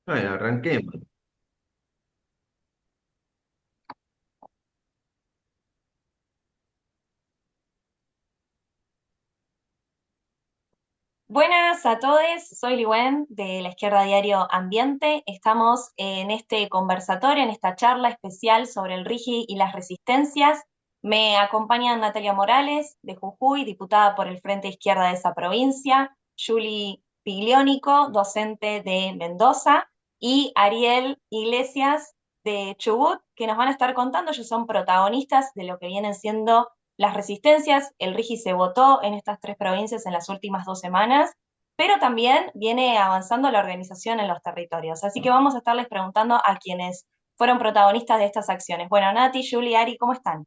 Bueno, arranquemos. Buenas a todos, soy Liwen de la Izquierda Diario Ambiente. Estamos en este conversatorio, en esta charla especial sobre el RIGI y las resistencias. Me acompañan Natalia Morales de Jujuy, diputada por el Frente Izquierda de esa provincia, Julie Pigliónico, docente de Mendoza, y Ariel Iglesias de Chubut, que nos van a estar contando. Ellos son protagonistas de lo que vienen siendo las resistencias. El RIGI se votó en estas tres provincias en las últimas 2 semanas, pero también viene avanzando la organización en los territorios. Así que vamos a estarles preguntando a quienes fueron protagonistas de estas acciones. Bueno, Nati, Julie, Ari, ¿cómo están?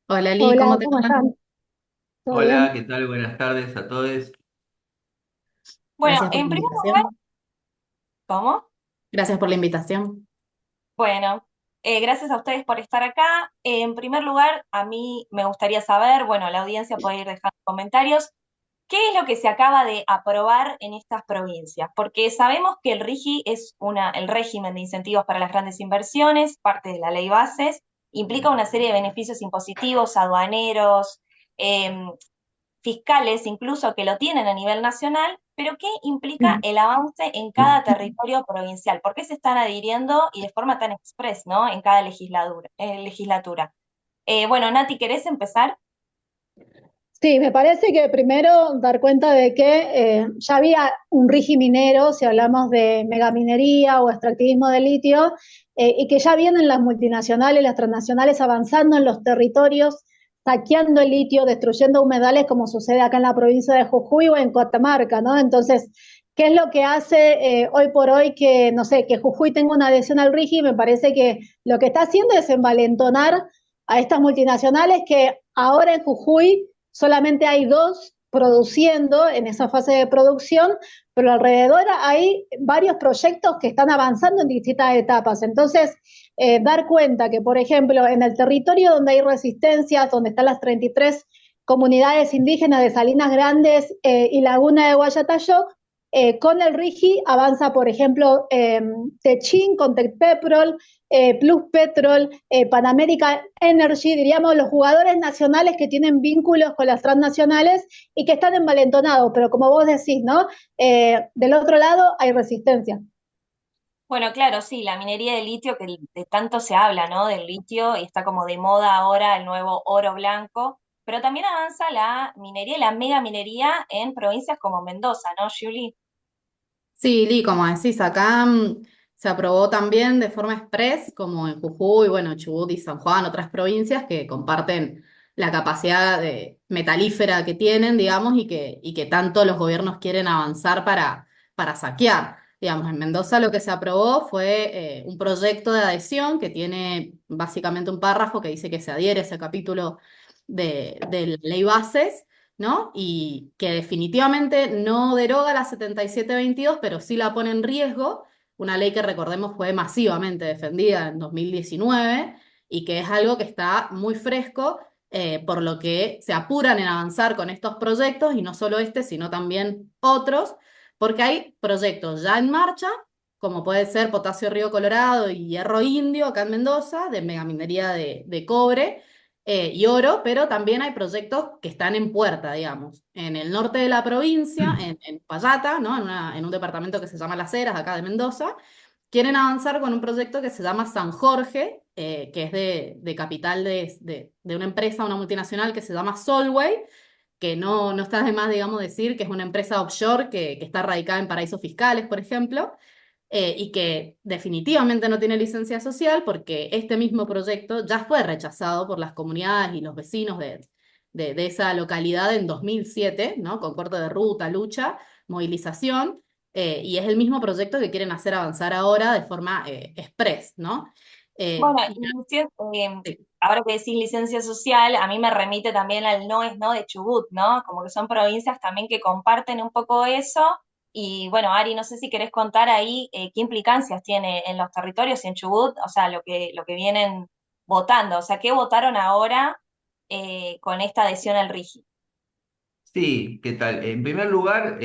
Hola Lee, Hola, ¿cómo te ¿cómo va? están? ¿Todo Hola, bien? ¿qué tal? Buenas tardes a todos. Bueno, Gracias por la en primer lugar, invitación. ¿cómo? Gracias por la invitación. Bueno, gracias a ustedes por estar acá. En primer lugar, a mí me gustaría saber, bueno, la audiencia puede ir dejando comentarios. ¿Qué es lo que se acaba de aprobar en estas provincias? Porque sabemos que el RIGI es el régimen de incentivos para las grandes inversiones, parte de la ley bases, implica una serie de beneficios impositivos, aduaneros, eh, fiscales incluso que lo tienen a nivel nacional, pero ¿qué implica el avance en cada territorio provincial? ¿Por qué se están adhiriendo y de forma tan express, ¿no? En cada legislatura. Bueno, Nati, ¿querés empezar? Sí, me parece que primero dar cuenta de que ya había un RIGI minero, si hablamos de megaminería o extractivismo de litio, y que ya vienen las multinacionales, las transnacionales avanzando en los territorios, saqueando el litio, destruyendo humedales, como sucede acá en la provincia de Jujuy o en Catamarca, ¿no? Entonces, ¿qué es lo que hace hoy por hoy que, no sé, que Jujuy tenga una adhesión al RIGI? Me parece que lo que está haciendo es envalentonar a estas multinacionales que ahora en Jujuy solamente hay dos produciendo en esa fase de producción, pero alrededor hay varios proyectos que están avanzando en distintas etapas. Entonces, dar cuenta que, por ejemplo, en el territorio donde hay resistencias, donde están las 33 comunidades indígenas de Salinas Grandes y Laguna de Guayatayo, con el RIGI avanza, por ejemplo, Techin con Tecpeprol, Plus Petrol, Pan American Energy, diríamos los jugadores nacionales que tienen vínculos con las transnacionales y que están envalentonados, pero como vos decís, ¿no? Del otro lado hay resistencia. Bueno, claro, sí, la minería de litio que de tanto se habla, ¿no? Del litio y está como de moda ahora el nuevo oro blanco, pero también avanza la minería y la megaminería en provincias como Mendoza, ¿no, Julie? Sí, Lee, como decís, acá se aprobó también de forma express, como en Jujuy, bueno, Chubut y San Juan, otras provincias que comparten la capacidad metalífera que tienen, digamos, y que tanto los gobiernos quieren avanzar para saquear. Digamos, en Mendoza lo que se aprobó fue un proyecto de adhesión que tiene básicamente un párrafo que dice que se adhiere a ese capítulo de la ley bases, ¿no? Y que definitivamente no deroga la 7722, pero sí la pone en riesgo, una ley que recordemos fue masivamente defendida en 2019 y que es algo que está muy fresco, por lo que se apuran en avanzar con estos proyectos y no solo este, sino también otros, porque hay proyectos ya en marcha, como puede ser Potasio Río Colorado y Hierro Indio acá en Mendoza, de megaminería de cobre y oro, pero también hay proyectos que están en puerta, digamos. En el norte de la provincia, en Payata, ¿no? En un departamento que se llama Las Heras, acá de Mendoza, quieren avanzar con un proyecto que se llama San Jorge, que es de capital de una empresa, una multinacional que se llama Solway, que no está de más, digamos, decir que es una empresa offshore que está radicada en paraísos fiscales, por ejemplo, y que definitivamente no tiene licencia social porque este mismo proyecto ya fue rechazado por las comunidades y los vecinos de esa localidad en 2007, ¿no? Con corte de ruta, lucha, movilización, y es el mismo proyecto que quieren hacer avanzar ahora de forma express, ¿no? Bueno, Y ahora que decís licencia social, a mí me remite también al no es no de Chubut, ¿no? Como que son provincias también que comparten un poco eso. Y bueno, Ari, no sé si querés contar ahí qué implicancias tiene en los territorios y en Chubut, o sea, lo que vienen votando, o sea, qué votaron ahora con esta adhesión al RIGI. Sí, ¿qué tal? En primer lugar,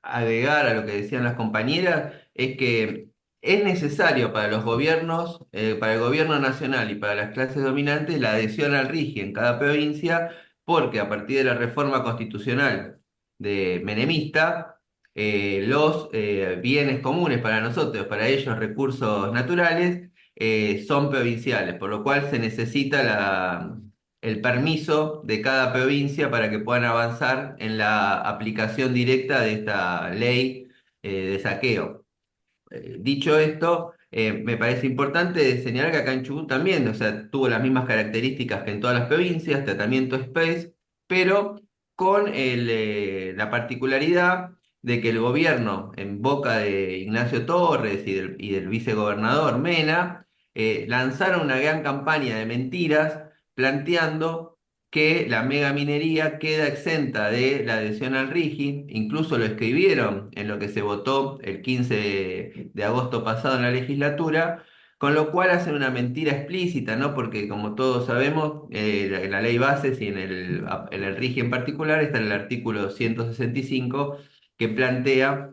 agregar a lo que decían las compañeras es que es necesario para los gobiernos, para el gobierno nacional y para las clases dominantes, la adhesión al RIGI en cada provincia, porque a partir de la reforma constitucional de menemista, los bienes comunes para nosotros, para ellos recursos naturales, son provinciales, por lo cual se necesita el permiso de cada provincia para que puedan avanzar en la aplicación directa de esta ley de saqueo. Dicho esto, me parece importante señalar que acá en Chubut también, o sea, tuvo las mismas características que en todas las provincias, tratamiento express, pero con la particularidad de que el gobierno, en boca de Ignacio Torres y del vicegobernador Mena, lanzaron una gran campaña de mentiras planteando que la megaminería queda exenta de la adhesión al RIGI, incluso lo escribieron en lo que se votó el 15 de agosto pasado en la legislatura, con lo cual hacen una mentira explícita, ¿no? Porque como todos sabemos, en la ley bases y en el RIGI en particular está en el artículo 165 que plantea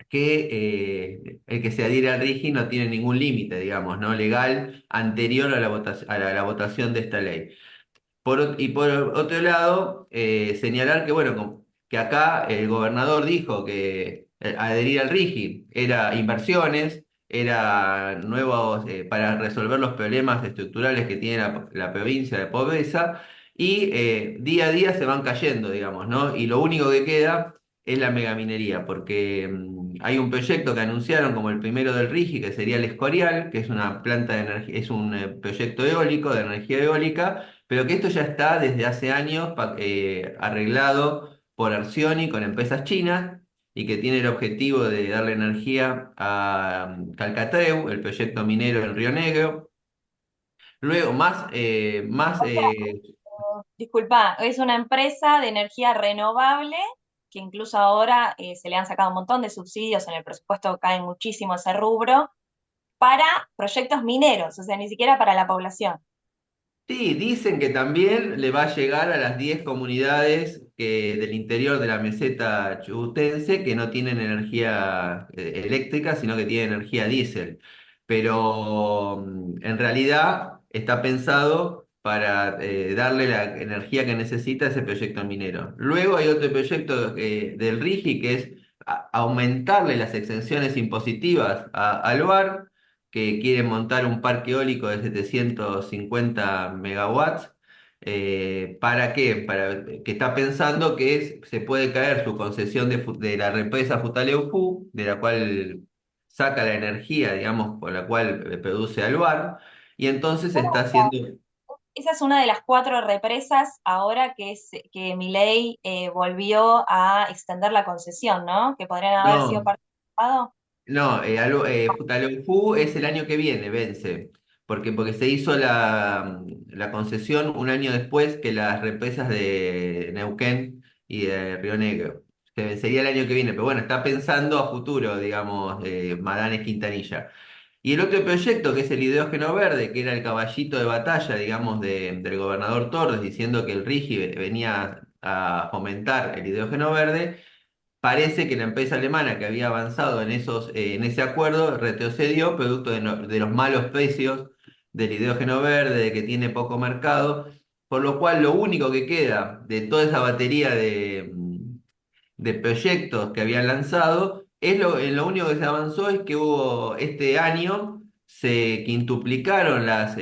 que el que se adhiere al RIGI no tiene ningún límite, digamos, ¿no? Legal anterior a la votación de esta ley. Y por otro lado, señalar que, bueno, que acá el gobernador dijo que adherir al RIGI era inversiones, era nuevos, para resolver los problemas estructurales que tiene la provincia de pobreza, y día a día se van cayendo, digamos, ¿no? Y lo único que queda es la megaminería, porque hay un proyecto que anunciaron como el primero del RIGI, que sería el Escorial, que es una planta de energía, es un proyecto eólico, de energía eólica, pero que esto ya está desde hace años arreglado por Arcioni con empresas chinas y que tiene el objetivo de darle energía a Calcatreu, el proyecto minero en Río Negro. Luego, Disculpa, es una empresa de energía renovable que incluso ahora se le han sacado un montón de subsidios en el presupuesto, cae muchísimo ese rubro, para proyectos mineros, o sea, ni siquiera para la población. sí, dicen que también le va a llegar a las 10 comunidades del interior de la meseta chubutense que no tienen energía eléctrica, sino que tienen energía diésel. Pero en realidad está pensado para darle la energía que necesita ese proyecto minero. Luego hay otro proyecto del RIGI que es aumentarle las exenciones impositivas al lugar que quieren montar un parque eólico de 750 megawatts. ¿Para qué? Que está pensando que se puede caer su concesión de la represa Futaleufú, de la cual saca la energía, digamos, por la cual produce Alvar, y entonces está haciendo... Esa es una de las 4 represas ahora que Milei volvió a extender la concesión, ¿no? Que podrían haber sido No, participado. no, Futaleufú es el año que viene, vence, porque se hizo la concesión un año después que las represas de Neuquén y de Río Negro. Se vencería el año que viene, pero bueno, está pensando a futuro, digamos, Madanes Quintanilla. Y el otro proyecto, que es el hidrógeno verde, que era el caballito de batalla, digamos, del gobernador Torres, diciendo que el RIGI venía a fomentar el hidrógeno verde. Parece que la empresa alemana que había avanzado en ese acuerdo retrocedió producto de los malos precios del hidrógeno verde, de que tiene poco mercado, por lo cual lo único que queda de toda esa batería de proyectos que habían lanzado, lo único que se avanzó es que hubo este año, se quintuplicaron las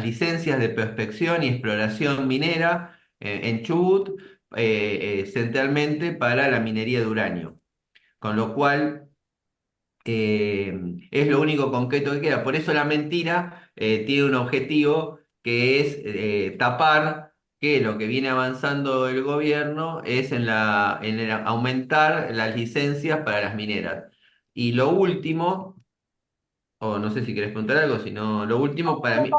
licencias de prospección y exploración minera en Chubut, centralmente para la minería de uranio. Con lo cual eh, es lo único concreto que queda. Por eso la mentira tiene un objetivo que es tapar que lo que viene avanzando el gobierno es en el aumentar las licencias para las mineras. Y lo último, o no sé si querés preguntar algo, sino lo último para mí.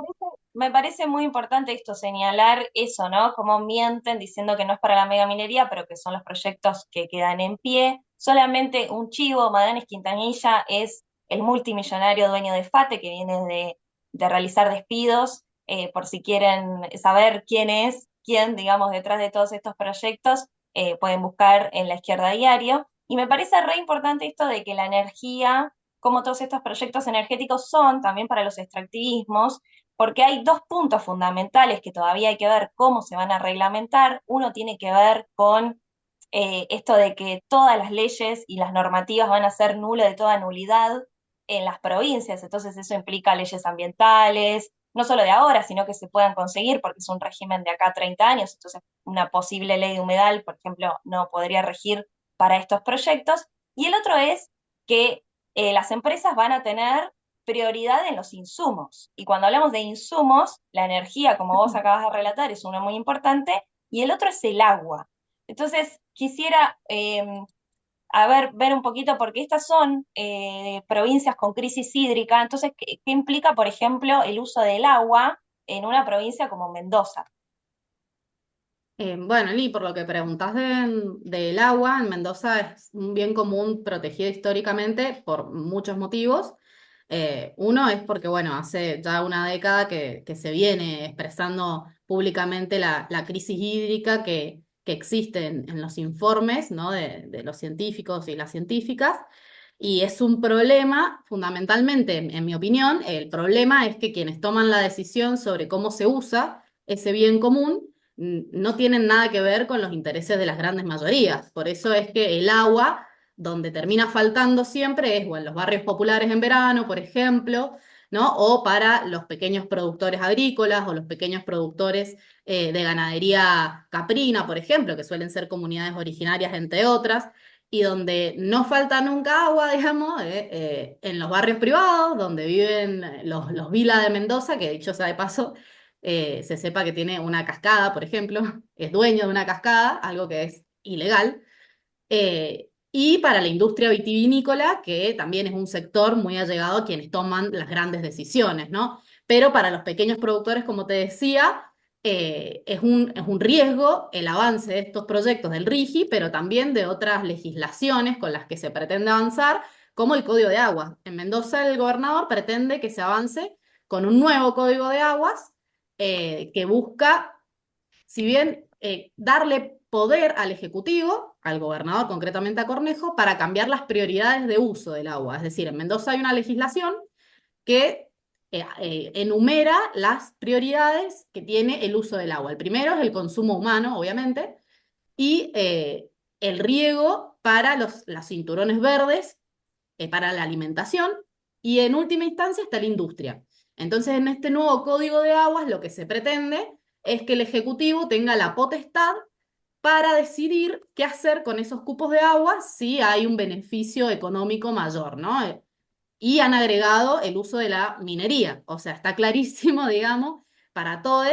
Me parece muy importante esto, señalar eso, ¿no? Cómo mienten diciendo que no es para la megaminería, pero que son los proyectos que quedan en pie. Solamente un chivo, Magallanes Quintanilla es el multimillonario dueño de FATE, que viene de realizar despidos, por si quieren saber quién es, quién, digamos, detrás de todos estos proyectos. pueden buscar en La Izquierda Diario. Y me parece re importante esto de que la energía, como todos estos proyectos energéticos son también para los extractivismos, porque hay dos puntos fundamentales que todavía hay que ver cómo se van a reglamentar. Uno tiene que ver con esto de que todas las leyes y las normativas van a ser nulo de toda nulidad en las provincias, entonces eso implica leyes ambientales, no solo de ahora, sino que se puedan conseguir, porque es un régimen de acá a 30 años, entonces una posible ley de humedal, por ejemplo, no podría regir para estos proyectos. Y el otro es que las empresas van a tener prioridad en los insumos. Y cuando hablamos de insumos, la energía, como vos acabas de relatar, es uno muy importante, y el otro es el agua. Entonces, quisiera ver un poquito, porque estas son provincias con crisis hídrica, entonces, ¿qué implica, por ejemplo, el uso del agua en una provincia como Mendoza? Bueno, Lee, por lo que preguntás del agua, en Mendoza es un bien común protegido históricamente por muchos motivos. Uno es porque, bueno, hace ya una década que se viene expresando públicamente la crisis hídrica que existe en los informes, ¿no? de los científicos y las científicas. Y es un problema, fundamentalmente, en mi opinión, el problema es que quienes toman la decisión sobre cómo se usa ese bien común no tienen nada que ver con los intereses de las grandes mayorías. Por eso es que el agua, donde termina faltando siempre, es o en los barrios populares en verano, por ejemplo, ¿no? O para los pequeños productores agrícolas o los pequeños productores de ganadería caprina, por ejemplo, que suelen ser comunidades originarias, entre otras, y donde no falta nunca agua, digamos, en los barrios privados, donde viven los Vila de Mendoza, que dicho sea de paso, se sepa que tiene una cascada, por ejemplo, es dueño de una cascada, algo que es ilegal, y para la industria vitivinícola, que también es un sector muy allegado a quienes toman las grandes decisiones, ¿no? Pero para los pequeños productores, como te decía, es un riesgo el avance de estos proyectos del RIGI, pero también de otras legislaciones con las que se pretende avanzar, como el Código de Aguas. En Mendoza, el gobernador pretende que se avance con un nuevo Código de Aguas que busca, si bien darle poder al Ejecutivo, al gobernador, concretamente a Cornejo, para cambiar las prioridades de uso del agua. Es decir, en Mendoza hay una legislación que enumera las prioridades que tiene el uso del agua. El primero es el consumo humano, obviamente, y el riego para los cinturones verdes, para la alimentación, y en última instancia está la industria. Entonces, en este nuevo Código de Aguas, lo que se pretende es que el Ejecutivo tenga la potestad para decidir qué hacer con esos cupos de agua si hay un beneficio económico mayor, ¿no? Y han agregado el uso de la minería. O sea, está clarísimo, digamos, para todos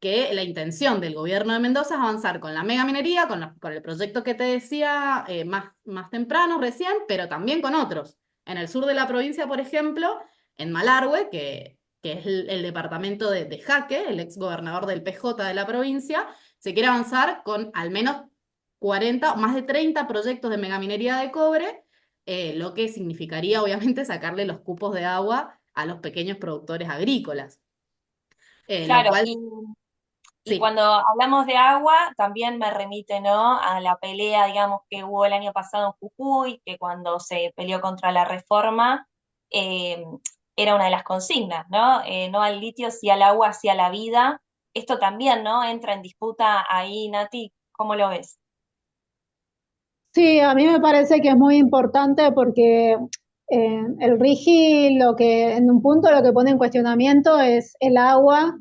que la intención del gobierno de Mendoza es avanzar con la megaminería, con el proyecto que te decía más temprano, recién, pero también con otros. En el sur de la provincia, por ejemplo, en Malargüe, que es el departamento de Jaque, el ex gobernador del PJ de la provincia, se quiere avanzar con al menos 40, más de 30 proyectos de megaminería de cobre, lo que significaría obviamente sacarle los cupos de agua a los pequeños productores agrícolas. Lo Claro, cual, y sí. cuando hablamos de agua, también me remite, ¿no?, a la pelea, digamos, que hubo el año pasado en Jujuy, que cuando se peleó contra la reforma, eh, era una de las consignas, ¿no? No al litio, sí al agua, sí a la vida. Esto también, ¿no?, entra en disputa ahí, Nati, ¿cómo lo ves? Sí, a mí me parece que es muy importante porque el RIGI lo que en un punto lo que pone en cuestionamiento es el agua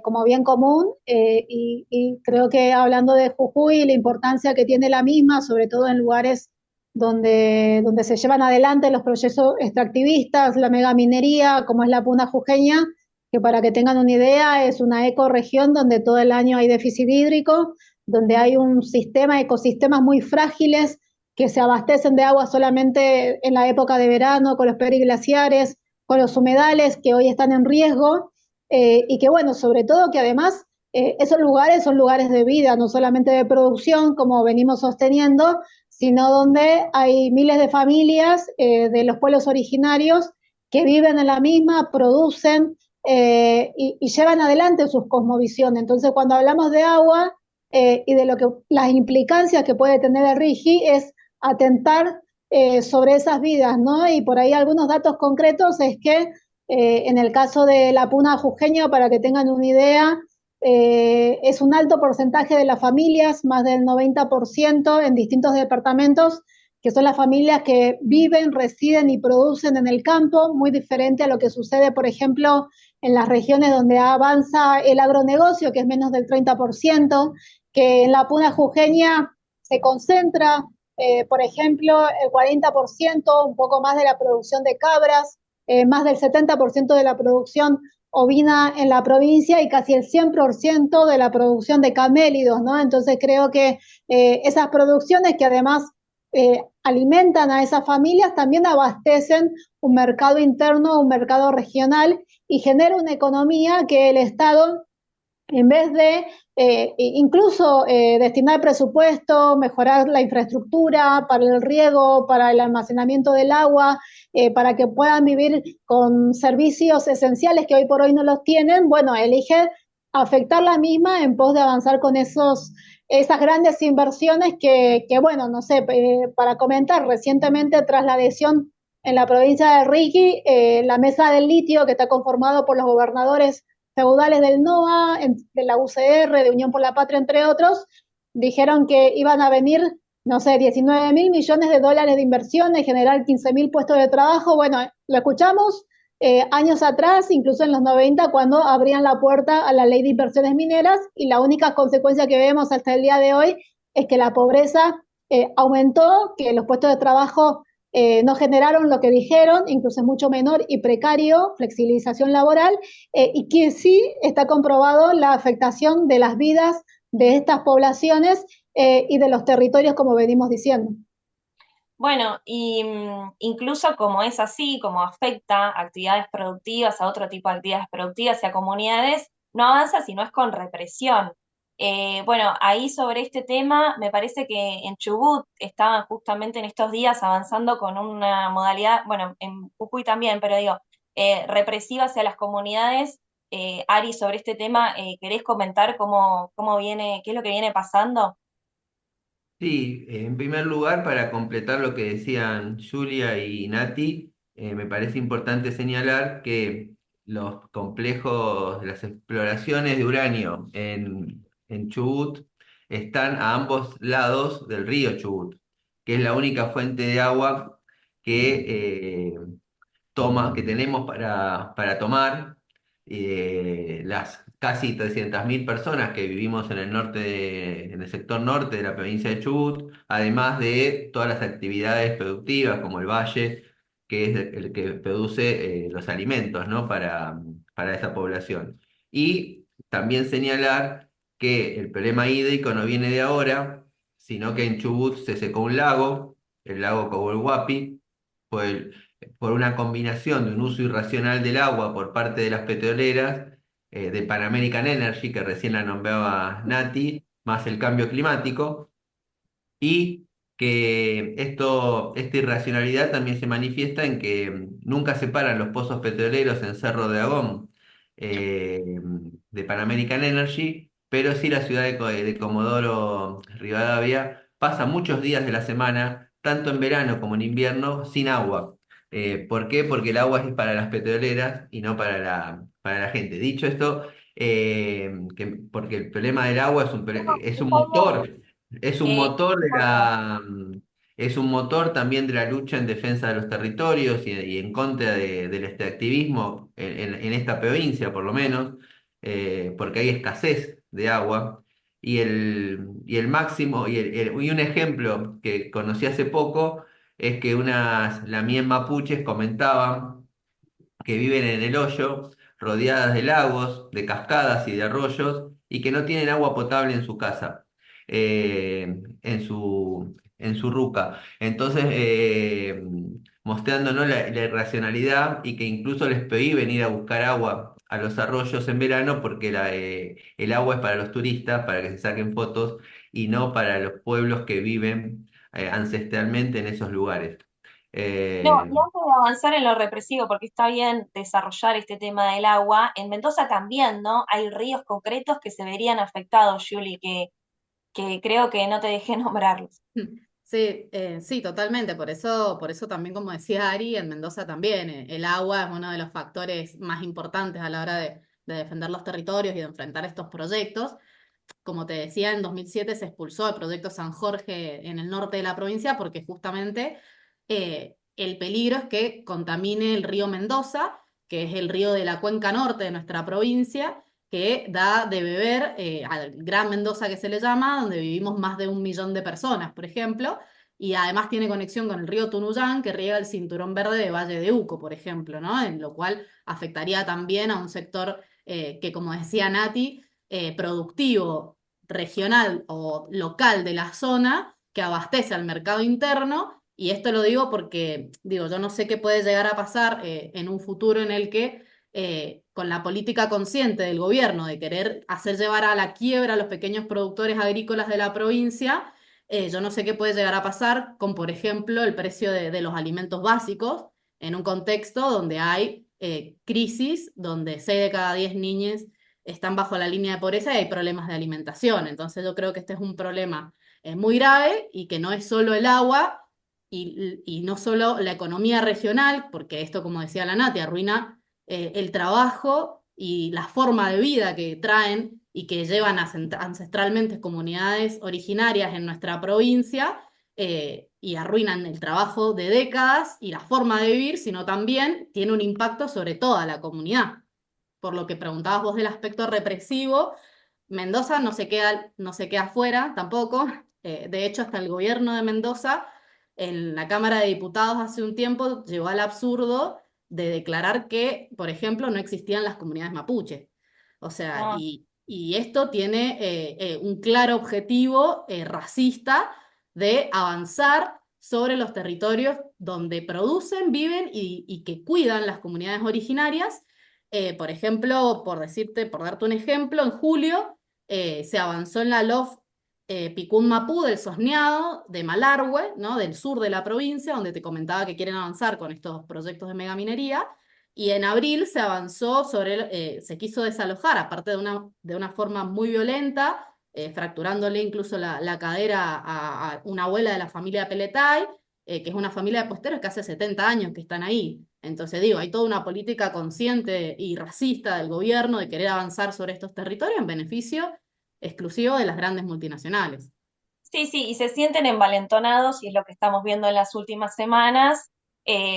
como bien común y creo que hablando de Jujuy, la importancia que tiene la misma, sobre todo en lugares donde se llevan adelante los procesos extractivistas, la megaminería, como es la Puna Jujeña, que para que tengan una idea es una ecorregión donde todo el año hay déficit hídrico, donde hay un sistema, ecosistemas muy frágiles que se abastecen de agua solamente en la época de verano, con los periglaciares, con los humedales que hoy están en riesgo, y que bueno, sobre todo que además esos lugares son lugares de vida, no solamente de producción, como venimos sosteniendo, sino donde hay miles de familias de los pueblos originarios que viven en la misma, producen y llevan adelante sus cosmovisiones. Entonces, cuando hablamos de agua, y de lo que las implicancias que puede tener el RIGI es atentar sobre esas vidas, ¿no? Y por ahí algunos datos concretos es que en el caso de la puna jujeña, para que tengan una idea, es un alto porcentaje de las familias, más del 90% en distintos departamentos, que son las familias que viven, residen y producen en el campo, muy diferente a lo que sucede, por ejemplo, en las regiones donde avanza el agronegocio, que es menos del 30%, que en la puna jujeña se concentra, por ejemplo, el 40%, un poco más de la producción de cabras, más del 70% de la producción ovina en la provincia y casi el 100% de la producción de camélidos, ¿no? Entonces creo que esas producciones que además alimentan a esas familias también abastecen un mercado interno, un mercado regional y genera una economía que el Estado, en vez de incluso destinar presupuesto, mejorar la infraestructura para el riego, para el almacenamiento del agua, para que puedan vivir con servicios esenciales que hoy por hoy no los tienen, bueno, elige afectar la misma en pos de avanzar con esas grandes inversiones bueno, no sé, para comentar, recientemente tras la adhesión en la provincia de Riqui, la mesa del litio que está conformado por los gobernadores feudales del NOA, de la UCR, de Unión por la Patria, entre otros, dijeron que iban a venir, no sé, 19.000 millones de dólares de inversiones, generar 15.000 puestos de trabajo. Bueno, lo escuchamos años atrás, incluso en los 90, cuando abrían la puerta a la ley de inversiones mineras y la única consecuencia que vemos hasta el día de hoy es que la pobreza aumentó, que los puestos de trabajo no generaron lo que dijeron, incluso es mucho menor y precario, flexibilización laboral, y que sí está comprobado la afectación de las vidas de estas poblaciones y de los territorios, como venimos diciendo. Bueno, y incluso como es así, como afecta a actividades productivas, a otro tipo de actividades productivas y a comunidades, no avanza si no es con represión. Bueno, ahí sobre este tema, me parece que en Chubut estaban justamente en estos días avanzando con una modalidad, bueno, en Jujuy también, pero digo, represiva hacia las comunidades. Ari, sobre este tema, ¿querés comentar cómo viene, qué es lo que viene pasando? Sí, en primer lugar, para completar lo que decían Julia y Nati, me parece importante señalar que los complejos, las exploraciones de uranio en Chubut están a ambos lados del río Chubut, que es la única fuente de agua que que tenemos para tomar. Las casi 300.000 personas que vivimos en el en el sector norte de la provincia de Chubut, además de todas las actividades productivas como el valle, que es el que produce los alimentos, ¿no? Para esa población. Y también señalar que el problema hídrico no viene de ahora, sino que en Chubut se secó un lago, el lago Cobolhuapi, por una combinación de un uso irracional del agua por parte de las petroleras, de Pan American Energy, que recién la nombraba Nati, más el cambio climático, y que esta irracionalidad también se manifiesta en que nunca se paran los pozos petroleros en Cerro de Agón, de Pan American Energy, pero sí la ciudad de Comodoro Rivadavia pasa muchos días de la semana, tanto en verano como en invierno, sin agua. ¿Por qué? Porque el agua es para las petroleras y no para la gente. Dicho esto, porque el problema del agua es un motor. Es un Eh, motor es un motor también de la lucha en defensa de los territorios y en contra del extractivismo en esta provincia, por lo menos, porque hay escasez de agua. Y el máximo, y un ejemplo que conocí hace poco, es que unas lamien mapuches comentaban que viven en el hoyo, rodeadas de lagos, de cascadas y de arroyos, y que no tienen agua potable en su casa, en su ruca. Entonces, mostrándonos la irracionalidad y que incluso les prohíben ir a buscar agua a los arroyos en verano porque el agua es para los turistas, para que se saquen fotos, y no para los pueblos que viven ancestralmente en esos lugares. No, Eh, y antes de avanzar en lo represivo, porque está bien desarrollar este tema del agua, en Mendoza también, ¿no? Hay ríos concretos que se verían afectados, Julie, que creo que no te dejé nombrarlos. Sí, sí, totalmente. Por eso también, como decía Ari, en Mendoza también, el agua es uno de los factores más importantes a la hora de defender los territorios y de enfrentar estos proyectos. Como te decía, en 2007 se expulsó el proyecto San Jorge en el norte de la provincia porque justamente el peligro es que contamine el río Mendoza, que es el río de la cuenca norte de nuestra provincia, que da de beber al Gran Mendoza que se le llama, donde vivimos más de 1 millón de personas, por ejemplo, y además tiene conexión con el río Tunuyán, que riega el cinturón verde de Valle de Uco, por ejemplo, ¿no? En lo cual afectaría también a un sector que, como decía Nati, productivo regional o local de la zona que abastece al mercado interno. Y esto lo digo porque, digo, yo no sé qué puede llegar a pasar en un futuro en el que, con la política consciente del gobierno de querer hacer llevar a la quiebra a los pequeños productores agrícolas de la provincia, yo no sé qué puede llegar a pasar con, por ejemplo, el precio de los alimentos básicos en un contexto donde hay crisis, donde 6 de cada 10 niños están bajo la línea de pobreza y hay problemas de alimentación. Entonces yo creo que este es un problema muy grave y que no es solo el agua y no solo la economía regional, porque esto, como decía la Nati, arruina el trabajo y la forma de vida que traen y que llevan ancestralmente comunidades originarias en nuestra provincia, y arruinan el trabajo de décadas y la forma de vivir, sino también tiene un impacto sobre toda la comunidad. Por lo que preguntabas vos del aspecto represivo, Mendoza no se queda fuera tampoco. De hecho, hasta el gobierno de Mendoza, en la Cámara de Diputados hace un tiempo, llegó al absurdo de declarar que, por ejemplo, no existían las comunidades mapuche. O sea, Ah, y esto tiene un claro objetivo racista de avanzar sobre los territorios donde producen, viven y que cuidan las comunidades originarias. Por ejemplo, por darte un ejemplo, en julio se avanzó en la LOF Picún Mapú del Sosneado, de Malargüe, ¿no? Del sur de la provincia, donde te comentaba que quieren avanzar con estos proyectos de megaminería. Y en abril se avanzó se quiso desalojar, aparte de una forma muy violenta, fracturándole incluso la cadera a una abuela de la familia Peletay, que es una familia de puesteros que hace 70 años que están ahí. Entonces digo, hay toda una política consciente y racista del gobierno de querer avanzar sobre estos territorios en beneficio exclusivo de las grandes multinacionales. sí, sí, y se sienten envalentonados y es lo que estamos viendo en las últimas semanas.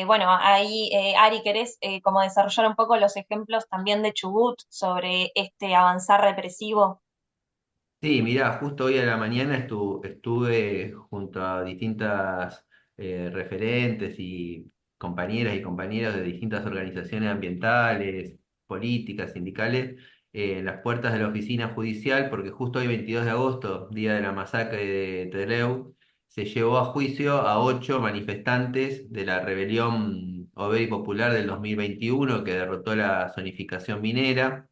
Bueno, ahí, Ari, ¿querés como desarrollar un poco los ejemplos también de Chubut sobre este avanzar represivo? Sí, mirá, justo hoy a la mañana estuve junto a distintas referentes y compañeras y compañeros de distintas organizaciones ambientales, políticas, sindicales, en las puertas de la oficina judicial, porque justo hoy, 22 de agosto, día de la masacre de Trelew, se llevó a juicio a 8 manifestantes de la rebelión obrera y popular del 2021 que derrotó la zonificación minera.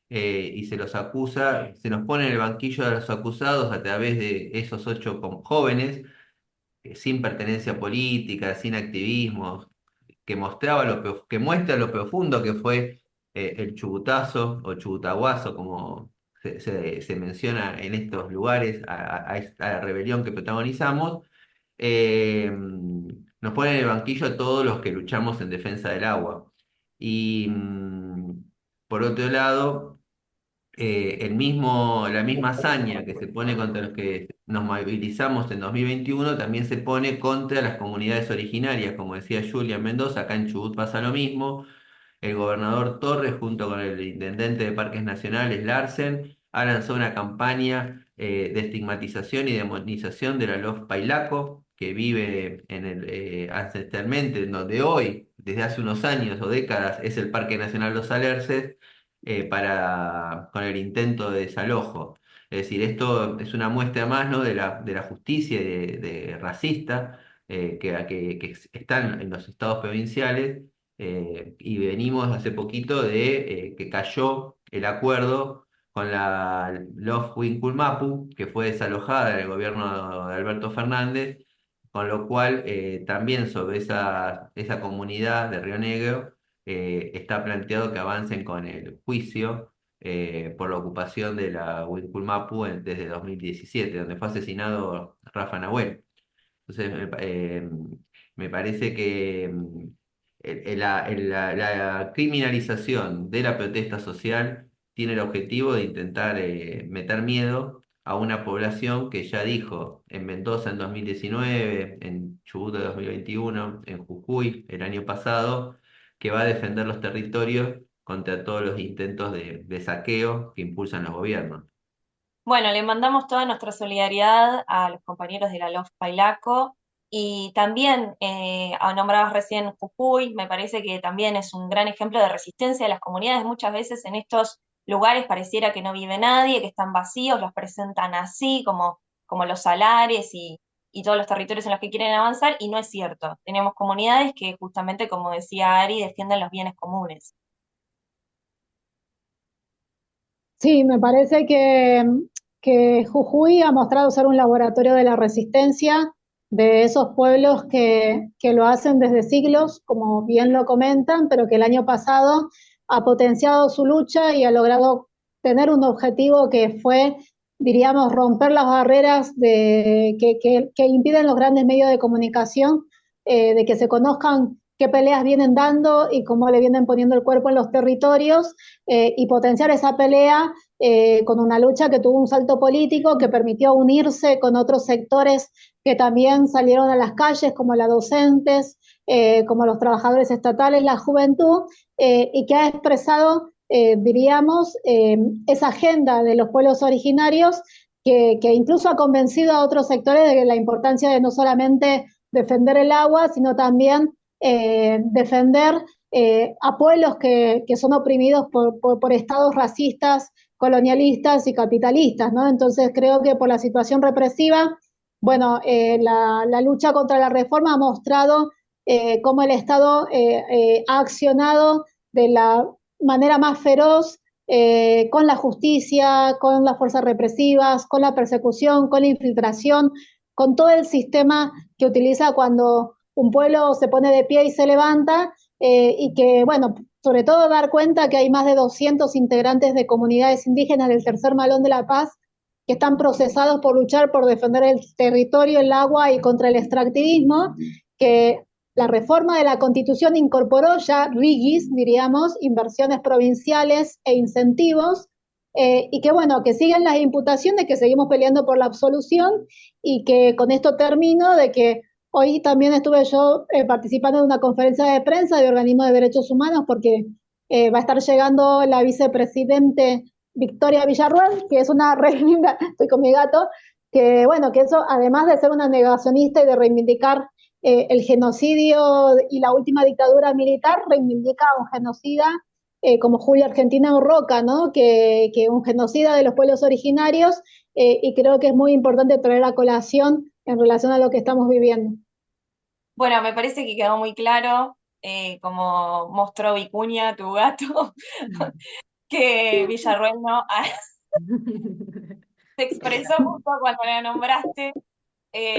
Y se los acusa, se nos pone en el banquillo de los acusados a través de esos 8 jóvenes, sin pertenencia política, sin activismo, que muestra lo profundo que fue el chubutazo o chubutaguazo, como se menciona en estos lugares, a esta rebelión que protagonizamos. Nos pone en el banquillo a todos los que luchamos en defensa del agua. Y por otro lado, la misma hazaña que se pone contra los que nos movilizamos en 2021 también se pone contra las comunidades originarias. Como decía Julia en Mendoza, acá en Chubut pasa lo mismo. El gobernador Torres, junto con el intendente de Parques Nacionales, Larsen, ha lanzado una campaña de estigmatización y demonización de la Lof Pailaco, que vive ancestralmente, en donde hoy, desde hace unos años o décadas, es el Parque Nacional Los Alerces, con el intento de desalojo. Es decir, esto es una muestra más, ¿no? de la justicia de racista que están en los estados provinciales. Y venimos hace poquito de que cayó el acuerdo con la Love Mapu, que fue desalojada del gobierno de Alberto Fernández, con lo cual también sobre esa comunidad de Río Negro está planteado que avancen con el juicio por la ocupación de la Wilculmapu desde 2017, donde fue asesinado Rafa Nahuel. Entonces, me parece que la criminalización de la protesta social tiene el objetivo de intentar meter miedo a una población que ya dijo en Mendoza en 2019, en Chubut de 2021, en Jujuy el año pasado, que va a defender los territorios contra todos los intentos de saqueo que impulsan los gobiernos. Bueno, le mandamos toda nuestra solidaridad a los compañeros de la LOF Pailaco y también nombrabas recién Jujuy, me parece que también es un gran ejemplo de resistencia de las comunidades. Muchas veces en estos lugares pareciera que no vive nadie, que están vacíos, los presentan así como los salares y todos los territorios en los que quieren avanzar y no es cierto. Tenemos comunidades que justamente, como decía Ari, defienden los bienes comunes. Sí, me parece que Jujuy ha mostrado ser un laboratorio de la resistencia de esos pueblos que lo hacen desde siglos, como bien lo comentan, pero que el año pasado ha potenciado su lucha y ha logrado tener un objetivo que fue, diríamos, romper las barreras que impiden los grandes medios de comunicación, de que se conozcan qué peleas vienen dando y cómo le vienen poniendo el cuerpo en los territorios, y potenciar esa pelea con una lucha que tuvo un salto político que permitió unirse con otros sectores que también salieron a las calles, como las docentes, como los trabajadores estatales, la juventud, y que ha expresado, diríamos, esa agenda de los pueblos originarios que incluso ha convencido a otros sectores de la importancia de no solamente defender el agua, sino también defender a pueblos que son oprimidos por estados racistas, colonialistas y capitalistas, ¿no? Entonces creo que por la situación represiva, bueno, la lucha contra la reforma ha mostrado cómo el Estado ha accionado de la manera más feroz, con la justicia, con las fuerzas represivas, con la persecución, con la infiltración, con todo el sistema que utiliza cuando un pueblo se pone de pie y se levanta, y que, bueno, sobre todo dar cuenta que hay más de 200 integrantes de comunidades indígenas del Tercer Malón de la Paz que están procesados por luchar por defender el territorio, el agua y contra el extractivismo, que la reforma de la Constitución incorporó ya RIGIs, diríamos, inversiones provinciales e incentivos, y que bueno, que siguen las imputaciones, que seguimos peleando por la absolución y que con esto termino de que hoy también estuve yo participando en una conferencia de prensa de organismos de derechos humanos porque va a estar llegando la vicepresidente Victoria Villarruel, que es una re linda, estoy con mi gato, que bueno, que eso además de ser una negacionista y de reivindicar el genocidio y la última dictadura militar, reivindica a un genocida como Julia Argentina Urroca, ¿no? Que un genocida de los pueblos originarios, y creo que es muy importante traer a colación en relación a lo que estamos viviendo. Bueno, me parece que quedó muy claro, como mostró Vicuña, tu gato, que Villarruel no se expresó justo cuando la nombraste.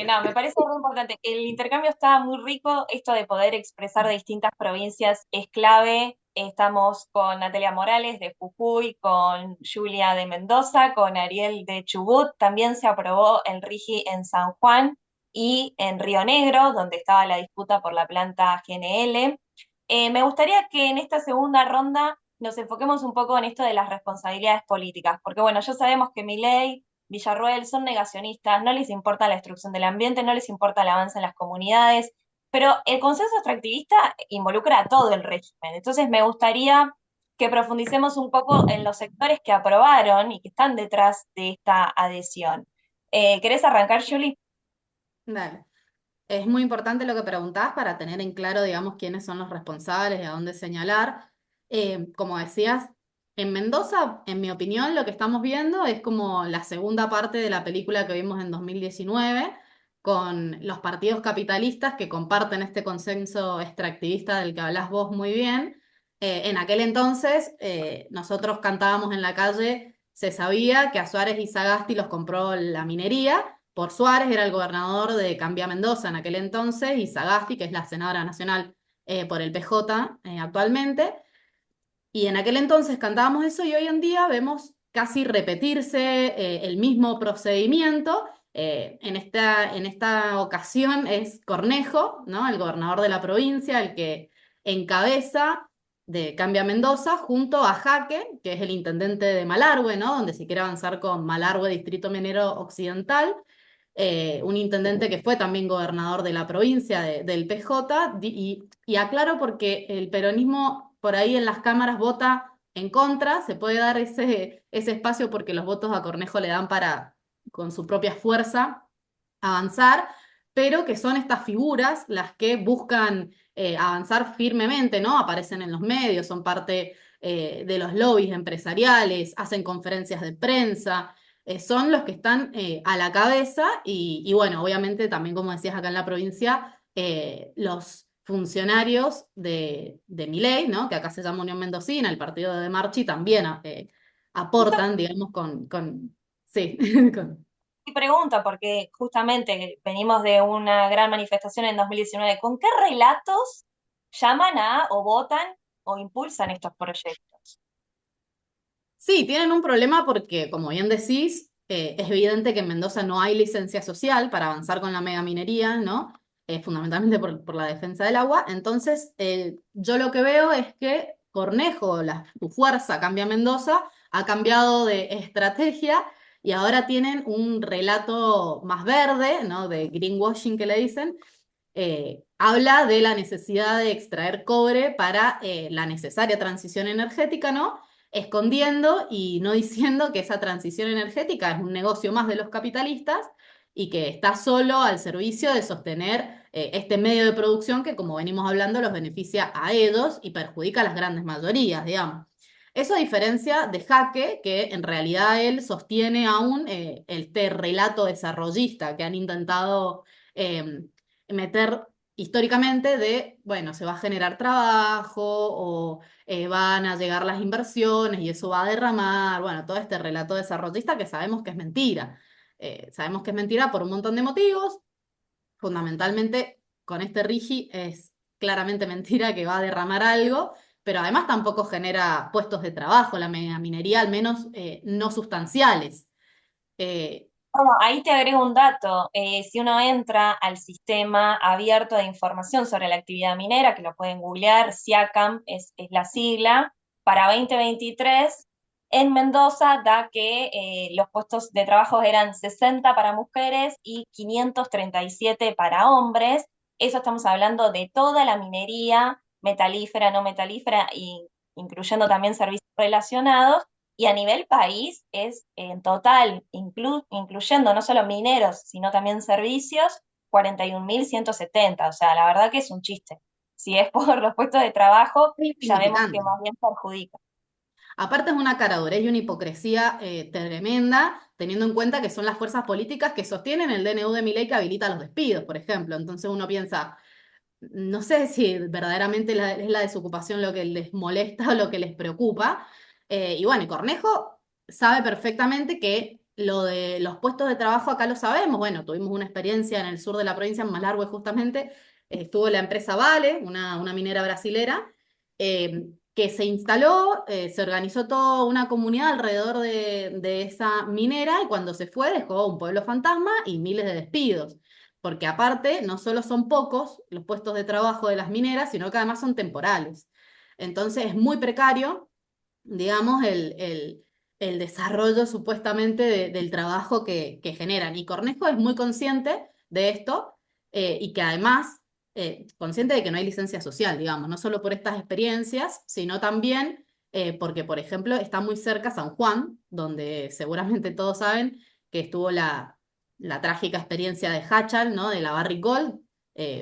No, me parece muy importante. El intercambio está muy rico, esto de poder expresar de distintas provincias es clave. Estamos con Natalia Morales de Jujuy, con Julia de Mendoza, con Ariel de Chubut. También se aprobó el RIGI en San Juan y en Río Negro, donde estaba la disputa por la planta GNL. Me gustaría que en esta segunda ronda nos enfoquemos un poco en esto de las responsabilidades políticas, porque bueno, ya sabemos que Milei, Villarroel son negacionistas, no les importa la destrucción del ambiente, no les importa el avance en las comunidades, pero el consenso extractivista involucra a todo el régimen. Entonces me gustaría que profundicemos un poco en los sectores que aprobaron y que están detrás de esta adhesión. ¿Querés arrancar, Julie? Dale. Es muy importante lo que preguntás para tener en claro, digamos, quiénes son los responsables y a dónde señalar. Como decías, en Mendoza, en mi opinión, lo que estamos viendo es como la segunda parte de la película que vimos en 2019, con los partidos capitalistas que comparten este consenso extractivista del que hablás vos muy bien. En aquel entonces, nosotros cantábamos en la calle, se sabía que a Suárez y Sagasti los compró la minería. Por Suárez era el gobernador de Cambia Mendoza en aquel entonces, y Sagasti, que es la senadora nacional por el PJ actualmente. Y en aquel entonces cantábamos eso y hoy en día vemos casi repetirse el mismo procedimiento. En esta ocasión es Cornejo, ¿no? El gobernador de la provincia, el que encabeza de Cambia Mendoza junto a Jaque, que es el intendente de Malargüe, ¿no? Donde se quiere avanzar con Malargüe, Distrito Minero Occidental. Un intendente que fue también gobernador de la provincia del PJ, y aclaro porque el peronismo por ahí en las cámaras vota en contra, se puede dar ese espacio porque los votos a Cornejo le dan para, con su propia fuerza, avanzar, pero que son estas figuras las que buscan avanzar firmemente, ¿no? Aparecen en los medios, son parte de los lobbies empresariales, hacen conferencias de prensa, son los que están a la cabeza y bueno, obviamente también, como decías acá en la provincia, los funcionarios de Milei, ¿no? Que acá se llama Unión Mendocina, el partido de Marchi, también aportan, digamos, sí, con, Y pregunta, porque justamente venimos de una gran manifestación en 2019, ¿con qué relatos llaman a o votan o impulsan estos proyectos? Sí, tienen un problema porque, como bien decís, es evidente que en Mendoza no hay licencia social para avanzar con la megaminería, ¿no? Fundamentalmente por la defensa del agua. Entonces, yo lo que veo es que Cornejo, su fuerza Cambia Mendoza, ha cambiado de estrategia y ahora tienen un relato más verde, ¿no? De greenwashing que le dicen. Habla de la necesidad de extraer cobre para la necesaria transición energética, ¿no? Escondiendo y no diciendo que esa transición energética es un negocio más de los capitalistas y que está solo al servicio de sostener este medio de producción que, como venimos hablando, los beneficia a ellos y perjudica a las grandes mayorías, digamos. Eso a diferencia de Jaque, que en realidad él sostiene aún este relato desarrollista que han intentado meter históricamente de, bueno, se va a generar trabajo o van a llegar las inversiones y eso va a derramar, bueno, todo este relato desarrollista que sabemos que es mentira. Sabemos que es mentira por un montón de motivos, fundamentalmente con este RIGI es claramente mentira que va a derramar algo, pero además tampoco genera puestos de trabajo, la megaminería al menos no sustanciales. Eh, Bueno, ahí te agrego un dato. Si uno entra al sistema abierto de información sobre la actividad minera, que lo pueden googlear, SIACAM es la sigla, para 2023, en Mendoza da que los puestos de trabajo eran 60 para mujeres y 537 para hombres. Eso estamos hablando de toda la minería, metalífera, no metalífera, y incluyendo también servicios relacionados. Y a nivel país es en total, incluyendo no solo mineros, sino también servicios, 41.170. O sea, la verdad que es un chiste. Si es por los puestos de trabajo, es ya vemos que insignificante. más bien perjudica. Aparte es una caradurez y una hipocresía tremenda, teniendo en cuenta que son las fuerzas políticas que sostienen el DNU de Milei que habilita los despidos, por ejemplo. Entonces uno piensa, no sé si verdaderamente es la desocupación lo que les molesta o lo que les preocupa. Y bueno, y Cornejo sabe perfectamente que lo de los puestos de trabajo acá lo sabemos. Bueno, tuvimos una experiencia en el sur de la provincia, en Malargüe justamente, estuvo la empresa Vale, una minera brasilera, que se instaló, se organizó toda una comunidad alrededor de esa minera y cuando se fue dejó un pueblo fantasma y miles de despidos porque aparte no solo son pocos los puestos de trabajo de las mineras, sino que además son temporales. Entonces es muy precario, digamos, el desarrollo supuestamente del trabajo que generan. Y Cornejo es muy consciente de esto y que además, consciente de que no hay licencia social, digamos, no solo por estas experiencias, sino también porque, por ejemplo, está muy cerca San Juan, donde seguramente todos saben que estuvo la trágica experiencia de Hachal, ¿no? De la Barrick Gold,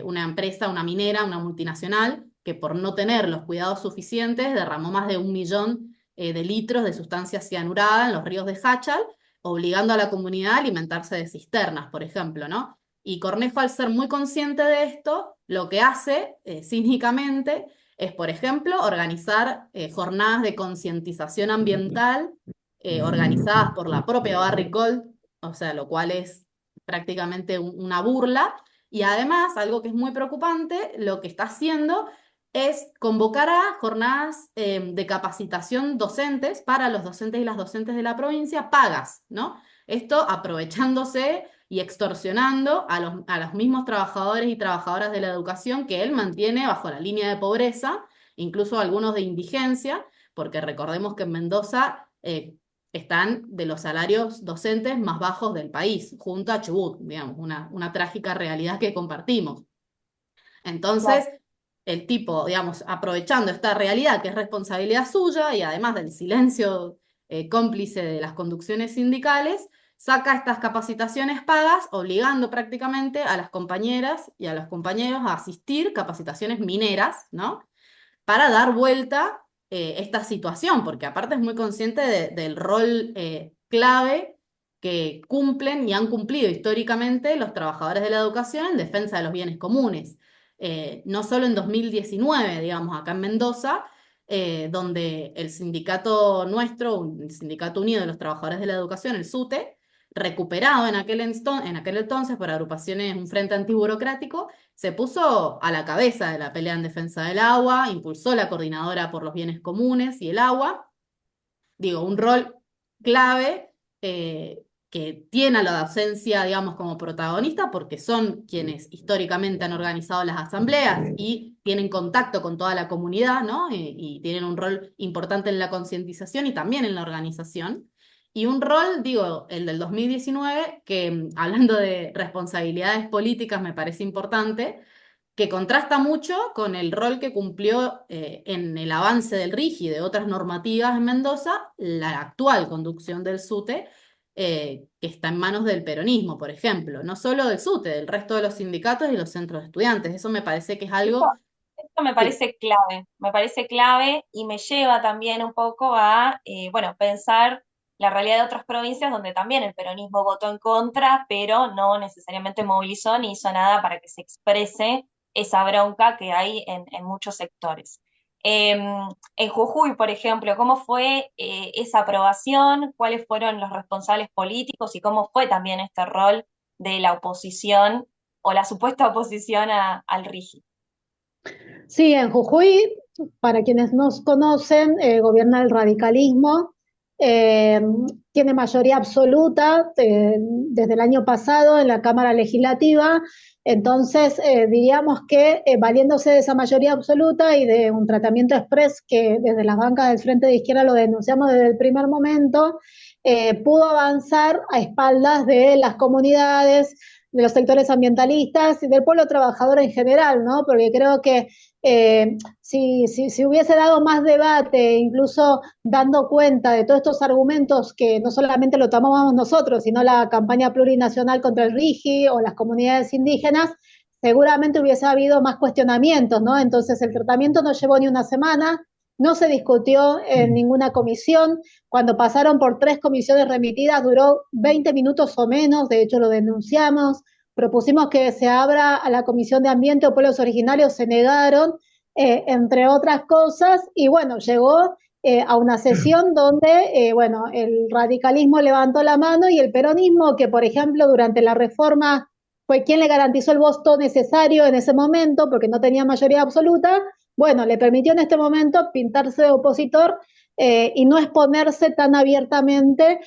una empresa, una minera, una multinacional, que por no tener los cuidados suficientes derramó más de 1 millón de litros de sustancia cianurada en los ríos de Hachal, obligando a la comunidad a alimentarse de cisternas, por ejemplo, ¿no? Y Cornejo, al ser muy consciente de esto, lo que hace, cínicamente, es, por ejemplo, organizar jornadas de concientización ambiental organizadas por la propia Barrick Gold, o sea, lo cual es prácticamente una burla. Y además, algo que es muy preocupante, lo que está haciendo es convocar a jornadas de capacitación docentes para los docentes y las docentes de la provincia, pagas, ¿no? Esto aprovechándose y extorsionando a los mismos trabajadores y trabajadoras de la educación que él mantiene bajo la línea de pobreza, incluso algunos de indigencia, porque recordemos que en Mendoza están de los salarios docentes más bajos del país, junto a Chubut, digamos, una trágica realidad que compartimos. Claro. Entonces, el tipo, digamos, aprovechando esta realidad que es responsabilidad suya y además del silencio cómplice de las conducciones sindicales, saca estas capacitaciones pagas, obligando prácticamente a las compañeras y a los compañeros a asistir capacitaciones mineras, ¿no? Para dar vuelta esta situación, porque aparte es muy consciente del rol clave que cumplen y han cumplido históricamente los trabajadores de la educación en defensa de los bienes comunes. No solo en 2019, digamos, acá en Mendoza, donde el sindicato nuestro, el Sindicato Unido de los Trabajadores de la Educación, el SUTE, recuperado en aquel entonces por agrupaciones, un frente antiburocrático, se puso a la cabeza de la pelea en defensa del agua, impulsó la coordinadora por los bienes comunes y el agua, digo, un rol clave que tiene a la docencia, digamos, como protagonista, porque son quienes históricamente han organizado las asambleas y tienen contacto con toda la comunidad, ¿no? Y tienen un rol importante en la concientización y también en la organización. Y un rol, digo, el del 2019, que hablando de responsabilidades políticas me parece importante, que contrasta mucho con el rol que cumplió en el avance del RIGI y de otras normativas en Mendoza, la actual conducción del SUTE, que está en manos del peronismo, por ejemplo, no solo del SUTE, del resto de los sindicatos y los centros de estudiantes. Eso me parece que es algo Esto que me parece clave y me lleva también un poco a, bueno, pensar la realidad de otras provincias donde también el peronismo votó en contra, pero no necesariamente movilizó ni hizo nada para que se exprese esa bronca que hay en muchos sectores. En Jujuy, por ejemplo, ¿cómo fue esa aprobación? ¿Cuáles fueron los responsables políticos y cómo fue también este rol de la oposición o la supuesta oposición al RIGI? Sí, en Jujuy, para quienes nos conocen, gobierna el radicalismo, eh, tiene mayoría absoluta desde el año pasado en la Cámara Legislativa, entonces diríamos que valiéndose de esa mayoría absoluta y de un tratamiento express que desde las bancas del Frente de Izquierda lo denunciamos desde el primer momento, pudo avanzar a espaldas de las comunidades, de los sectores ambientalistas y del pueblo trabajador en general, ¿no? Porque creo que si hubiese dado más debate, incluso dando cuenta de todos estos argumentos que no solamente lo tomamos nosotros, sino la campaña plurinacional contra el RIGI o las comunidades indígenas, seguramente hubiese habido más cuestionamientos, ¿no? Entonces el tratamiento no llevó ni una semana, no se discutió en ninguna comisión, cuando pasaron por 3 comisiones remitidas duró 20 minutos o menos, de hecho lo denunciamos, propusimos que se abra a la Comisión de Ambiente o Pueblos Originarios, se negaron, entre otras cosas, y bueno, llegó a una sesión donde, bueno, el radicalismo levantó la mano y el peronismo, que por ejemplo durante la reforma fue quien le garantizó el voto necesario en ese momento, porque no tenía mayoría absoluta, bueno, le permitió en este momento pintarse de opositor y no exponerse tan abiertamente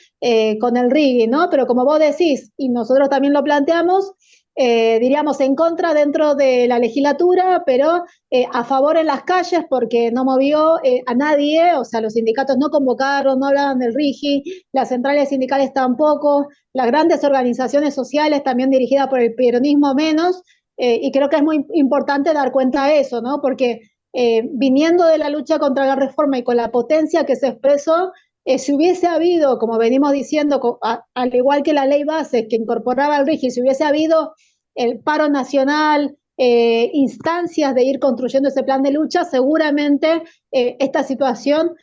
con el RIGI, ¿no? Pero como vos decís, y nosotros también lo planteamos, diríamos en contra dentro de la legislatura, pero a favor en las calles porque no movió a nadie, o sea, los sindicatos no convocaron, no hablaban del RIGI, las centrales sindicales tampoco, las grandes organizaciones sociales también dirigidas por el peronismo menos, y creo que es muy importante dar cuenta de eso, ¿no? Porque viniendo de la lucha contra la reforma y con la potencia que se expresó, si hubiese habido, como venimos diciendo, al igual que la ley base que incorporaba al RIGI, si hubiese habido el paro nacional, instancias de ir construyendo ese plan de lucha, seguramente esta situación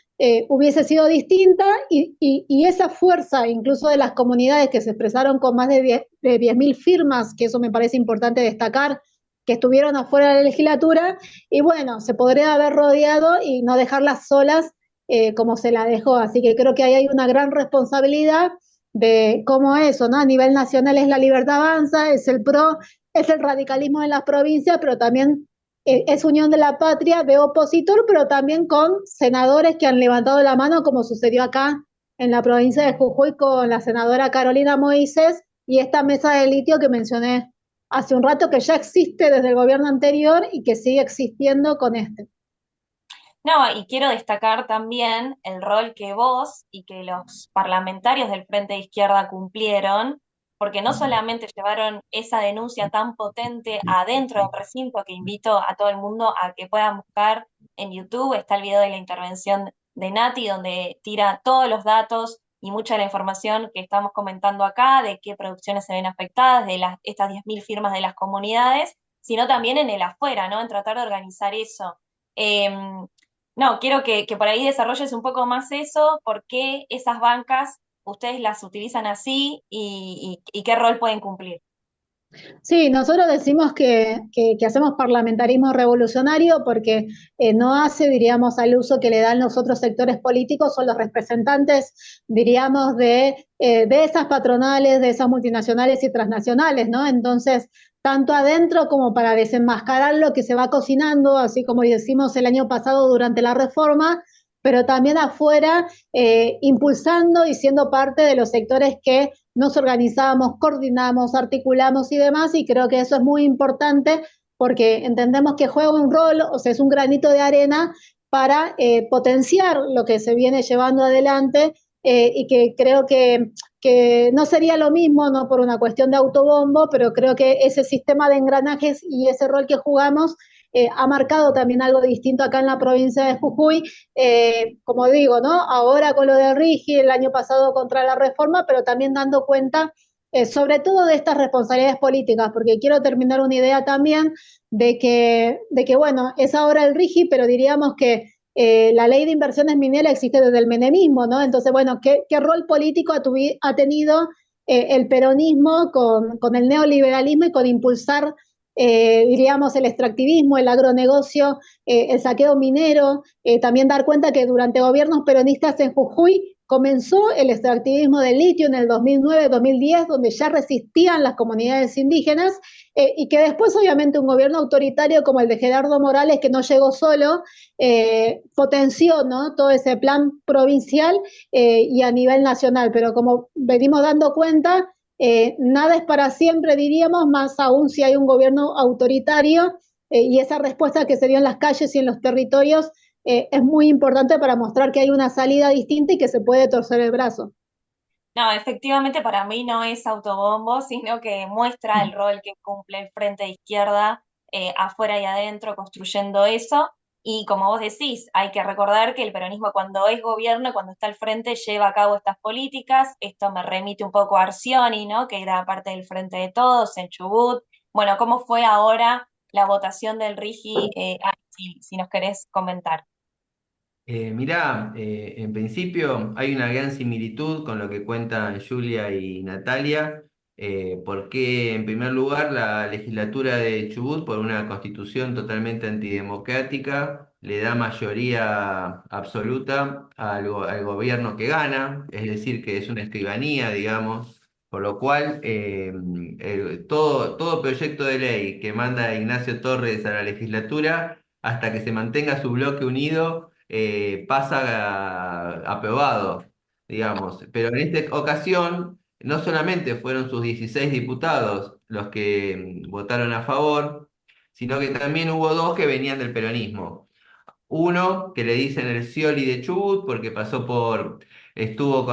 hubiese sido distinta y esa fuerza, incluso de las comunidades que se expresaron con más de 10.000 firmas, que eso me parece importante destacar, que estuvieron afuera de la legislatura, y bueno, se podría haber rodeado y no dejarlas solas como se la dejó. Así que creo que ahí hay una gran responsabilidad de cómo eso, ¿no? A nivel nacional es la Libertad Avanza, es el PRO, es el radicalismo en las provincias, pero también es Unión de la Patria de opositor, pero también con senadores que han levantado la mano, como sucedió acá en la provincia de Jujuy con la senadora Carolina Moises y esta mesa de litio que mencioné hace un rato, que ya existe desde el gobierno anterior y que sigue existiendo con este. No, y quiero destacar también el rol que vos y que los parlamentarios del Frente de Izquierda cumplieron, porque no solamente llevaron esa denuncia tan potente adentro del recinto, que invito a todo el mundo a que puedan buscar en YouTube, está el video de la intervención de Nati, donde tira todos los datos y mucha de la información que estamos comentando acá, de qué producciones se ven afectadas, de estas 10.000 firmas de las comunidades, sino también en el afuera, ¿no? En tratar de organizar eso. Em, no, quiero que por ahí desarrolles un poco más eso, por qué esas bancas ustedes las utilizan así y qué rol pueden cumplir. Sí, nosotros decimos que hacemos parlamentarismo revolucionario porque no hace, diríamos, al uso que le dan los otros sectores políticos o los representantes, diríamos, de esas patronales, de esas multinacionales y transnacionales, ¿no? Entonces, tanto adentro como para desenmascarar lo que se va cocinando, así como decimos el año pasado durante la reforma, pero también afuera, impulsando y siendo parte de los sectores que nos organizamos, coordinamos, articulamos y demás, y creo que eso es muy importante porque entendemos que juega un rol, o sea, es un granito de arena para potenciar lo que se viene llevando adelante y que creo que no sería lo mismo, no por una cuestión de autobombo, pero creo que ese sistema de engranajes y ese rol que jugamos ha marcado también algo distinto acá en la provincia de Jujuy, como digo, ¿no? Ahora con lo de Rigi, el año pasado contra la reforma, pero también dando cuenta sobre todo de estas responsabilidades políticas, porque quiero terminar una idea también de que bueno, es ahora el Rigi, pero diríamos que la ley de inversiones mineras existe desde el menemismo, ¿no? Entonces, bueno, ¿qué rol político ha tenido el peronismo con el neoliberalismo y con impulsar diríamos, el extractivismo, el agronegocio, el saqueo minero, también dar cuenta que durante gobiernos peronistas en Jujuy comenzó el extractivismo del litio en el 2009-2010, donde ya resistían las comunidades indígenas, y que después obviamente un gobierno autoritario como el de Gerardo Morales, que no llegó solo, potenció, ¿no?, todo ese plan provincial y a nivel nacional, pero como venimos dando cuenta, nada es para siempre, diríamos, más aún si hay un gobierno autoritario y esa respuesta que se dio en las calles y en los territorios es muy importante para mostrar que hay una salida distinta y que se puede torcer el brazo. No, efectivamente para mí no es autobombo, sino que muestra el rol que cumple el Frente de Izquierda afuera y adentro construyendo eso. Y como vos decís, hay que recordar que el peronismo cuando es gobierno, cuando está al frente, lleva a cabo estas políticas. Esto me remite un poco a Arcioni, ¿no? Que era parte del Frente de Todos en Chubut. Bueno, ¿cómo fue ahora la votación del RIGI? Si nos querés comentar. Mirá, en principio hay una gran similitud con lo que cuentan Julia y Natalia, porque en primer lugar la legislatura de Chubut, por una constitución totalmente antidemocrática, le da mayoría absoluta al gobierno que gana, es decir, que es una escribanía, digamos, por lo cual todo proyecto de ley que manda Ignacio Torres a la legislatura, hasta que se mantenga su bloque unido, pasa aprobado, digamos. Pero en esta ocasión, no solamente fueron sus 16 diputados los que votaron a favor, sino que también hubo dos que venían del peronismo. Uno que le dicen el Scioli de Chubut porque estuvo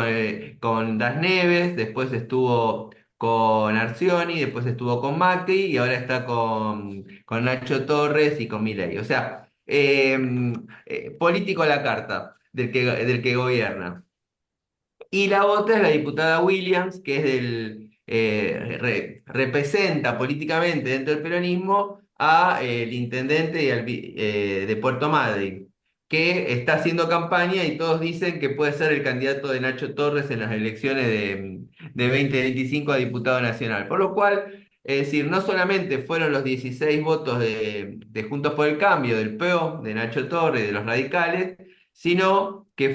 con Das Neves, después estuvo con Arcioni, después estuvo con Macri y ahora está con Nacho Torres y con Milei. O sea, político a la carta del que gobierna. Y la otra es la diputada Williams, que es representa políticamente dentro del peronismo a el intendente de Puerto Madryn, que está haciendo campaña y todos dicen que puede ser el candidato de Nacho Torres en las elecciones de 2025 a diputado nacional. Por lo cual, es decir, no solamente fueron los 16 votos de Juntos por el Cambio, del PRO, de Nacho Torres, de los radicales, sino que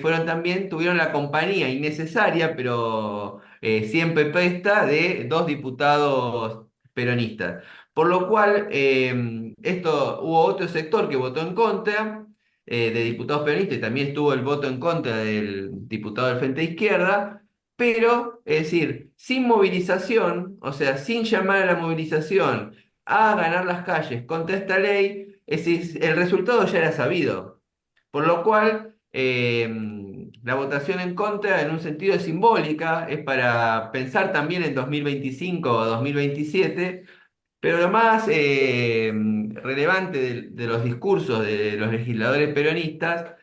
tuvieron la compañía innecesaria, pero siempre presta, de dos diputados peronistas. Por lo cual, hubo otro sector que votó en contra, de diputados peronistas, y también estuvo el voto en contra del diputado del Frente de Izquierda, pero, es decir, sin movilización, o sea, sin llamar a la movilización a ganar las calles contra esta ley, es decir, el resultado ya era sabido. Por lo cual, la votación en contra en un sentido es simbólica, es para pensar también en 2025 o 2027, pero lo más relevante de los discursos de los legisladores peronistas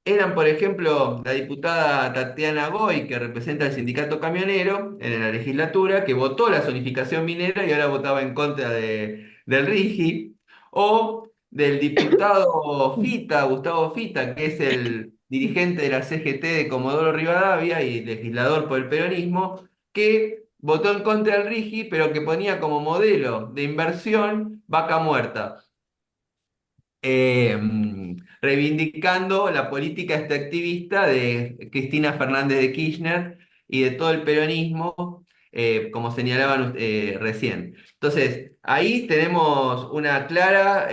eran, por ejemplo, la diputada Tatiana Goy, que representa al sindicato camionero en la legislatura, que votó la zonificación minera y ahora votaba en contra del RIGI, o del diputado Fita, Gustavo Fita, que es el dirigente de la CGT de Comodoro Rivadavia y legislador por el peronismo, que votó en contra del RIGI, pero que ponía como modelo de inversión Vaca Muerta, reivindicando la política extractivista de Cristina Fernández de Kirchner y de todo el peronismo, como señalaban recién. Entonces, ahí tenemos una clara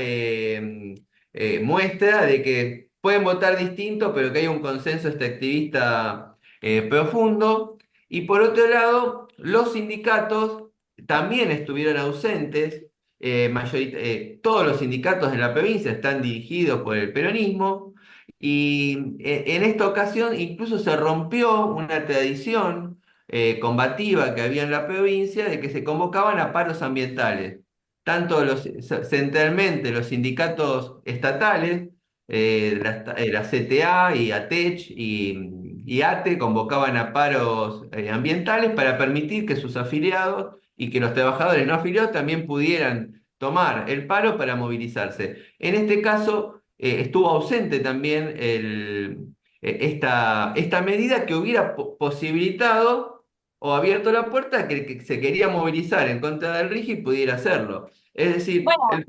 muestra de que pueden votar distinto, pero que hay un consenso extractivista profundo. Y por otro lado, los sindicatos también estuvieron ausentes. Todos los sindicatos en la provincia están dirigidos por el peronismo, y en esta ocasión incluso se rompió una tradición combativa que había en la provincia de que se convocaban a paros ambientales. Tanto centralmente los sindicatos estatales, la CTA y ATECH y ATE convocaban a paros ambientales para permitir que sus afiliados y que los trabajadores no afiliados también pudieran tomar el paro para movilizarse. En este caso, estuvo ausente también esta medida que hubiera posibilitado o abierto la puerta a que el que se quería movilizar en contra del RIGI pudiera hacerlo. Es decir, Bueno,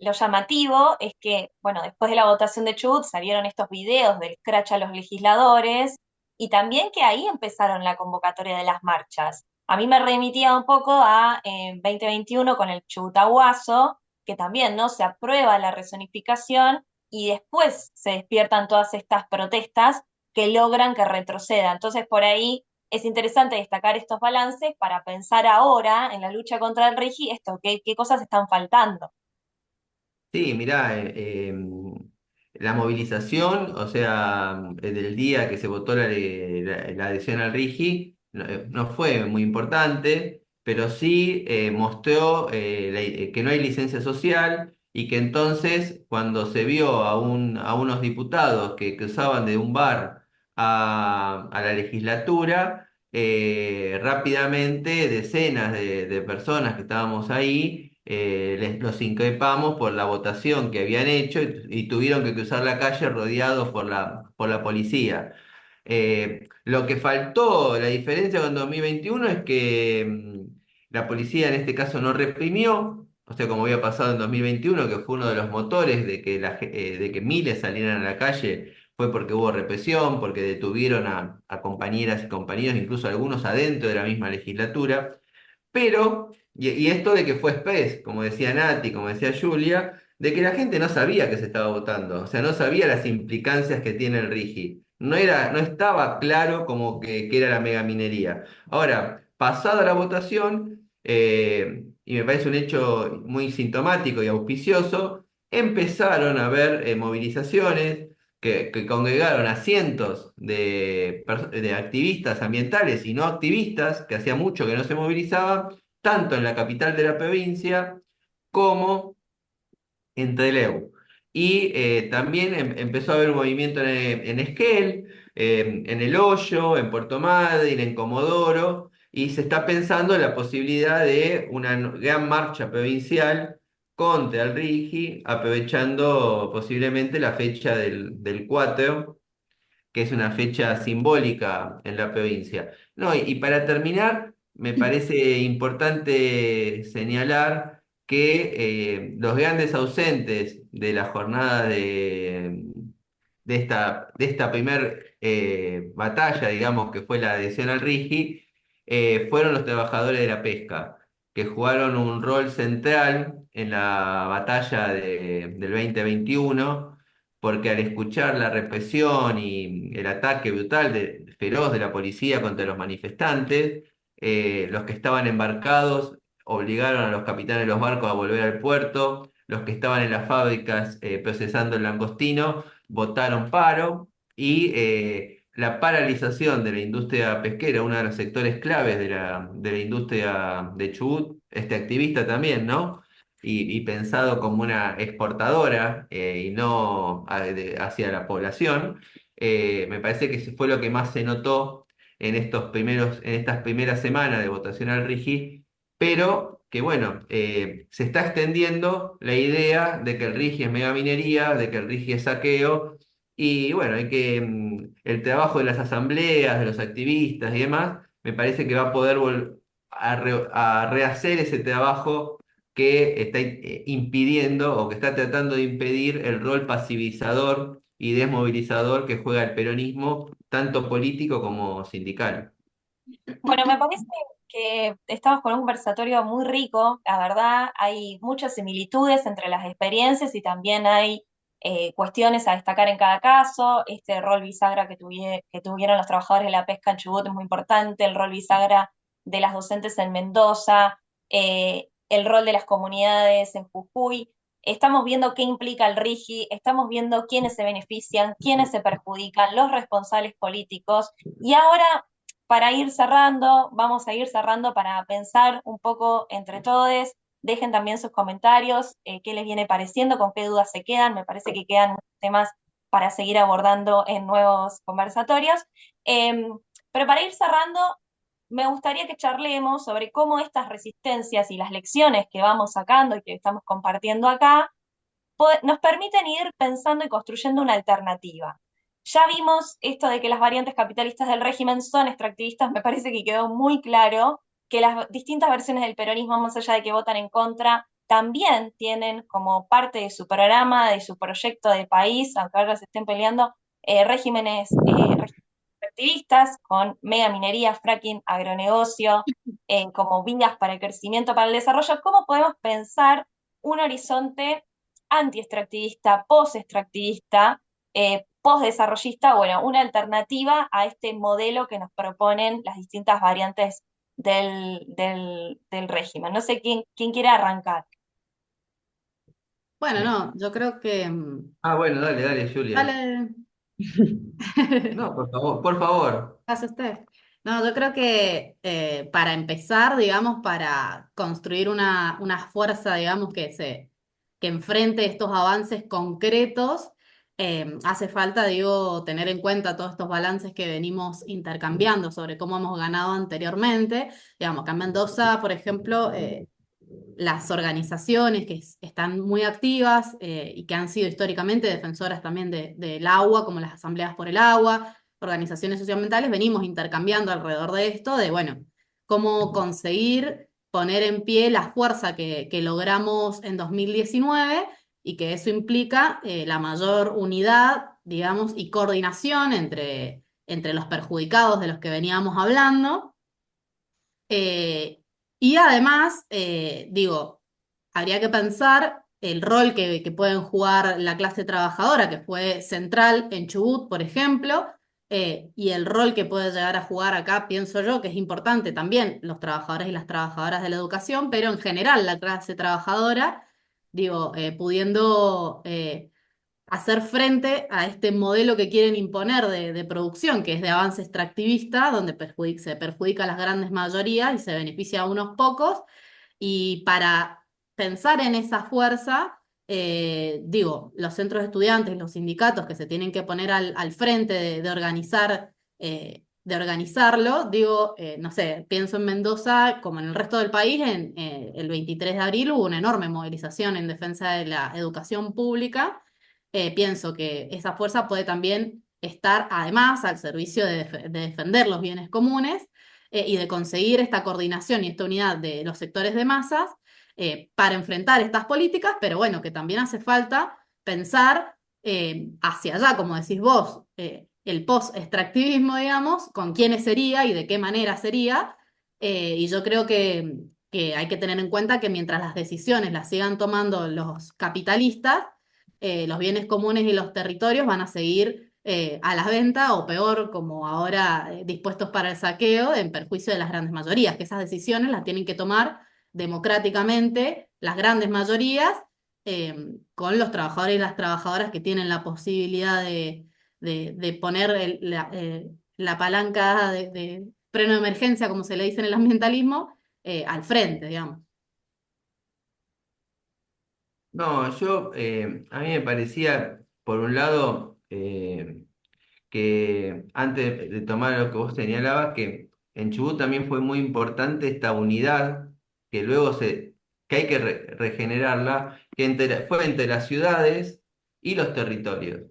lo llamativo es que, bueno, después de la votación de Chubut salieron estos videos del scratch a los legisladores y también que ahí empezaron la convocatoria de las marchas. A mí me remitía un poco a 2021 con el Chubutahuazo, que también no se aprueba la rezonificación y después se despiertan todas estas protestas que logran que retroceda. Entonces, por ahí es interesante destacar estos balances para pensar ahora en la lucha contra el RIGI, esto, qué cosas están faltando. sí, mirá, la movilización, o sea, del día que se votó la adhesión al RIGI, no fue muy importante, pero sí mostró que no hay licencia social, y que entonces cuando se vio a unos diputados que cruzaban de un bar a la legislatura, rápidamente decenas de personas que estábamos ahí, los increpamos por la votación que habían hecho, y tuvieron que cruzar la calle rodeados por la policía. Lo que faltó, la diferencia con 2021 es que la policía en este caso no reprimió, o sea, como había pasado en 2021, que fue uno de los motores de que miles salieran a la calle, fue porque hubo represión, porque detuvieron a compañeras y compañeros, incluso algunos adentro de la misma legislatura. Pero, y esto de que fue express, como decía Nati, como decía Julia, de que la gente no sabía que se estaba votando, o sea, no sabía las implicancias que tiene el RIGI. No estaba claro como que era la megaminería. Ahora, pasada la votación, y me parece un hecho muy sintomático y auspicioso, empezaron a haber movilizaciones que congregaron a cientos de activistas ambientales y no activistas, que hacía mucho que no se movilizaban, tanto en la capital de la provincia como en Trelew. Y también empezó a haber un movimiento en Esquel, en El Hoyo, en Puerto Madryn, en Comodoro, y se está pensando en la posibilidad de una gran marcha provincial contra el RIGI, aprovechando posiblemente la fecha del 4, que es una fecha simbólica en la provincia. No, y para terminar, me parece importante señalar que los grandes ausentes de la jornada de esta primer batalla, digamos, que fue la adhesión al RIGI, fueron los trabajadores de la pesca. que jugaron un rol central en la batalla del 2021, porque al escuchar la represión y el ataque brutal, feroz de la policía contra los manifestantes, los que estaban embarcados obligaron a los capitanes de los barcos a volver al puerto, los que estaban en las fábricas procesando el langostino votaron paro y la paralización de la industria pesquera, uno de los sectores claves de la industria de Chubut, activista también, ¿no? Y pensado como una exportadora y no hacia la población, me parece que fue lo que más se notó en estas primeras semanas de votación al RIGI, pero que bueno, se está extendiendo la idea de que el RIGI es megaminería, de que el RIGI es saqueo, y bueno, el trabajo de las asambleas, de los activistas y demás, me parece que va a poder a rehacer ese trabajo que está impidiendo o que está tratando de impedir el rol pasivizador y desmovilizador que juega el peronismo, tanto político como sindical. Bueno, me parece que estamos con un conversatorio muy rico, la verdad, hay muchas similitudes entre las experiencias y también hay cuestiones a destacar en cada caso. Este rol bisagra que tuvieron los trabajadores de la pesca en Chubut es muy importante, el rol bisagra de las docentes en Mendoza, el rol de las comunidades en Jujuy. Estamos viendo qué implica el RIGI, estamos viendo quiénes se benefician, quiénes se perjudican, los responsables políticos. Y ahora para ir cerrando, vamos a ir cerrando para pensar un poco entre todos. Dejen también sus comentarios, qué les viene pareciendo, con qué dudas se quedan. Me parece que quedan muchos temas para seguir abordando en nuevos conversatorios. Eh, pero para ir cerrando, me gustaría que charlemos sobre cómo estas resistencias y las lecciones que vamos sacando y que estamos compartiendo acá nos permiten ir pensando y construyendo una alternativa. Ya vimos esto de que las variantes capitalistas del régimen son extractivistas, me parece que quedó muy claro que las distintas versiones del peronismo, más allá de que votan en contra, también tienen como parte de su programa, de su proyecto de país, aunque ahora se estén peleando, regímenes extractivistas con mega minería, fracking, agronegocio, como vías para el crecimiento, para el desarrollo. ¿Cómo podemos pensar un horizonte anti-extractivista, post-extractivista, post-desarrollista, bueno, una alternativa a este modelo que nos proponen las distintas variantes del régimen? No sé quién quiere arrancar. Bueno, no, yo creo que... Ah, bueno, dale, dale, Julia. Dale, No, por favor, por favor. pase usted. No, yo creo que para empezar, digamos, para construir una fuerza, digamos, que enfrente estos avances concretos, hace falta, digo, tener en cuenta todos estos balances que venimos intercambiando sobre cómo hemos ganado anteriormente. Digamos, acá en Mendoza, por ejemplo, las organizaciones que están muy activas y que han sido históricamente defensoras también del agua, como las asambleas por el agua, organizaciones socioambientales, venimos intercambiando alrededor de esto, de, bueno, cómo conseguir poner en pie la fuerza que logramos en 2019 y que eso implica la mayor unidad, digamos, y coordinación entre los perjudicados de los que veníamos hablando. Y además, digo, habría que pensar el rol que pueden jugar la clase trabajadora, que fue central en Chubut, por ejemplo, y el rol que puede llegar a jugar acá, pienso yo, que es importante también los trabajadores y las trabajadoras de la educación, pero en general la clase trabajadora, digo, pudiendo hacer frente a este modelo que quieren imponer de producción, que es de avance extractivista, donde se perjudica a las grandes mayorías y se beneficia a unos pocos. Y para pensar en esa fuerza, digo, los centros de estudiantes, los sindicatos que se tienen que poner al frente de organizar, de organizarlo, digo, no sé, pienso en Mendoza, como en el resto del país, el 23 de abril hubo una enorme movilización en defensa de la educación pública. Pienso que esa fuerza puede también estar además al servicio de defender los bienes comunes y de conseguir esta coordinación y esta unidad de los sectores de masas para enfrentar estas políticas, pero bueno, que también hace falta pensar hacia allá, como decís vos, el post-extractivismo, digamos, con quiénes sería y de qué manera sería, y yo creo que que hay que tener en cuenta que mientras las decisiones las sigan tomando los capitalistas, los bienes comunes y los territorios van a seguir a la venta o peor, como ahora dispuestos para el saqueo, en perjuicio de las grandes mayorías, que esas decisiones las tienen que tomar democráticamente las grandes mayorías, con los trabajadores y las trabajadoras que tienen la posibilidad de poner la palanca de freno de emergencia, como se le dice en el ambientalismo, al frente, digamos. No, a mí me parecía, por un lado, que antes de tomar lo que vos señalabas, que en Chubut también fue muy importante esta unidad, que que hay que regenerarla, que fue entre las ciudades y los territorios.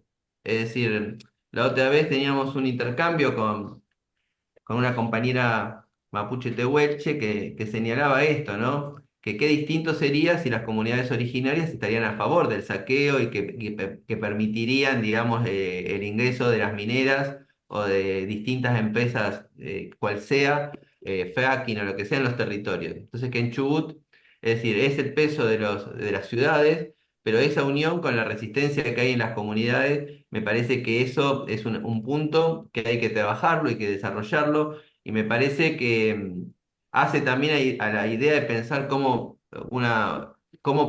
Es decir, la otra vez teníamos un intercambio con una compañera mapuche tehuelche que señalaba esto, ¿no? Que qué distinto sería si las comunidades originarias estarían a favor del saqueo y que permitirían, digamos, el ingreso de las mineras o de distintas empresas, cual sea, fracking o lo que sea en los territorios. Entonces que en Chubut, es decir, es el peso de las ciudades, pero esa unión con la resistencia que hay en las comunidades, me parece que eso es un punto que hay que trabajarlo y que desarrollarlo, y me parece que hace también a la idea de pensar cómo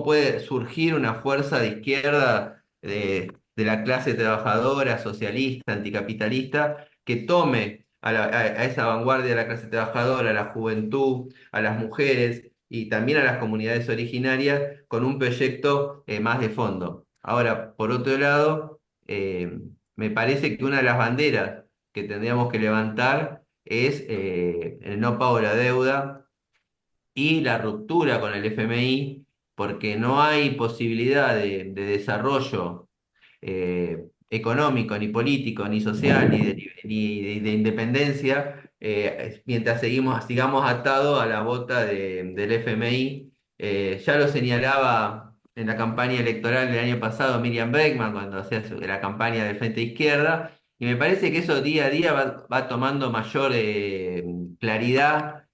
puede surgir una fuerza de izquierda de la clase trabajadora, socialista, anticapitalista, que tome a esa vanguardia de la clase trabajadora, a la juventud, a las mujeres y también a las comunidades originarias con un proyecto más de fondo. Ahora, por otro lado, me parece que una de las banderas que tendríamos que levantar es el no pago de la deuda y la ruptura con el FMI, porque no hay posibilidad de desarrollo económico, ni político, ni social, ni de independencia, mientras sigamos atados a la bota del FMI. Ya lo señalaba en la campaña electoral del año pasado Miriam Bregman, cuando hacía la campaña del Frente Izquierda, y me parece que eso día a día va tomando mayor claridad,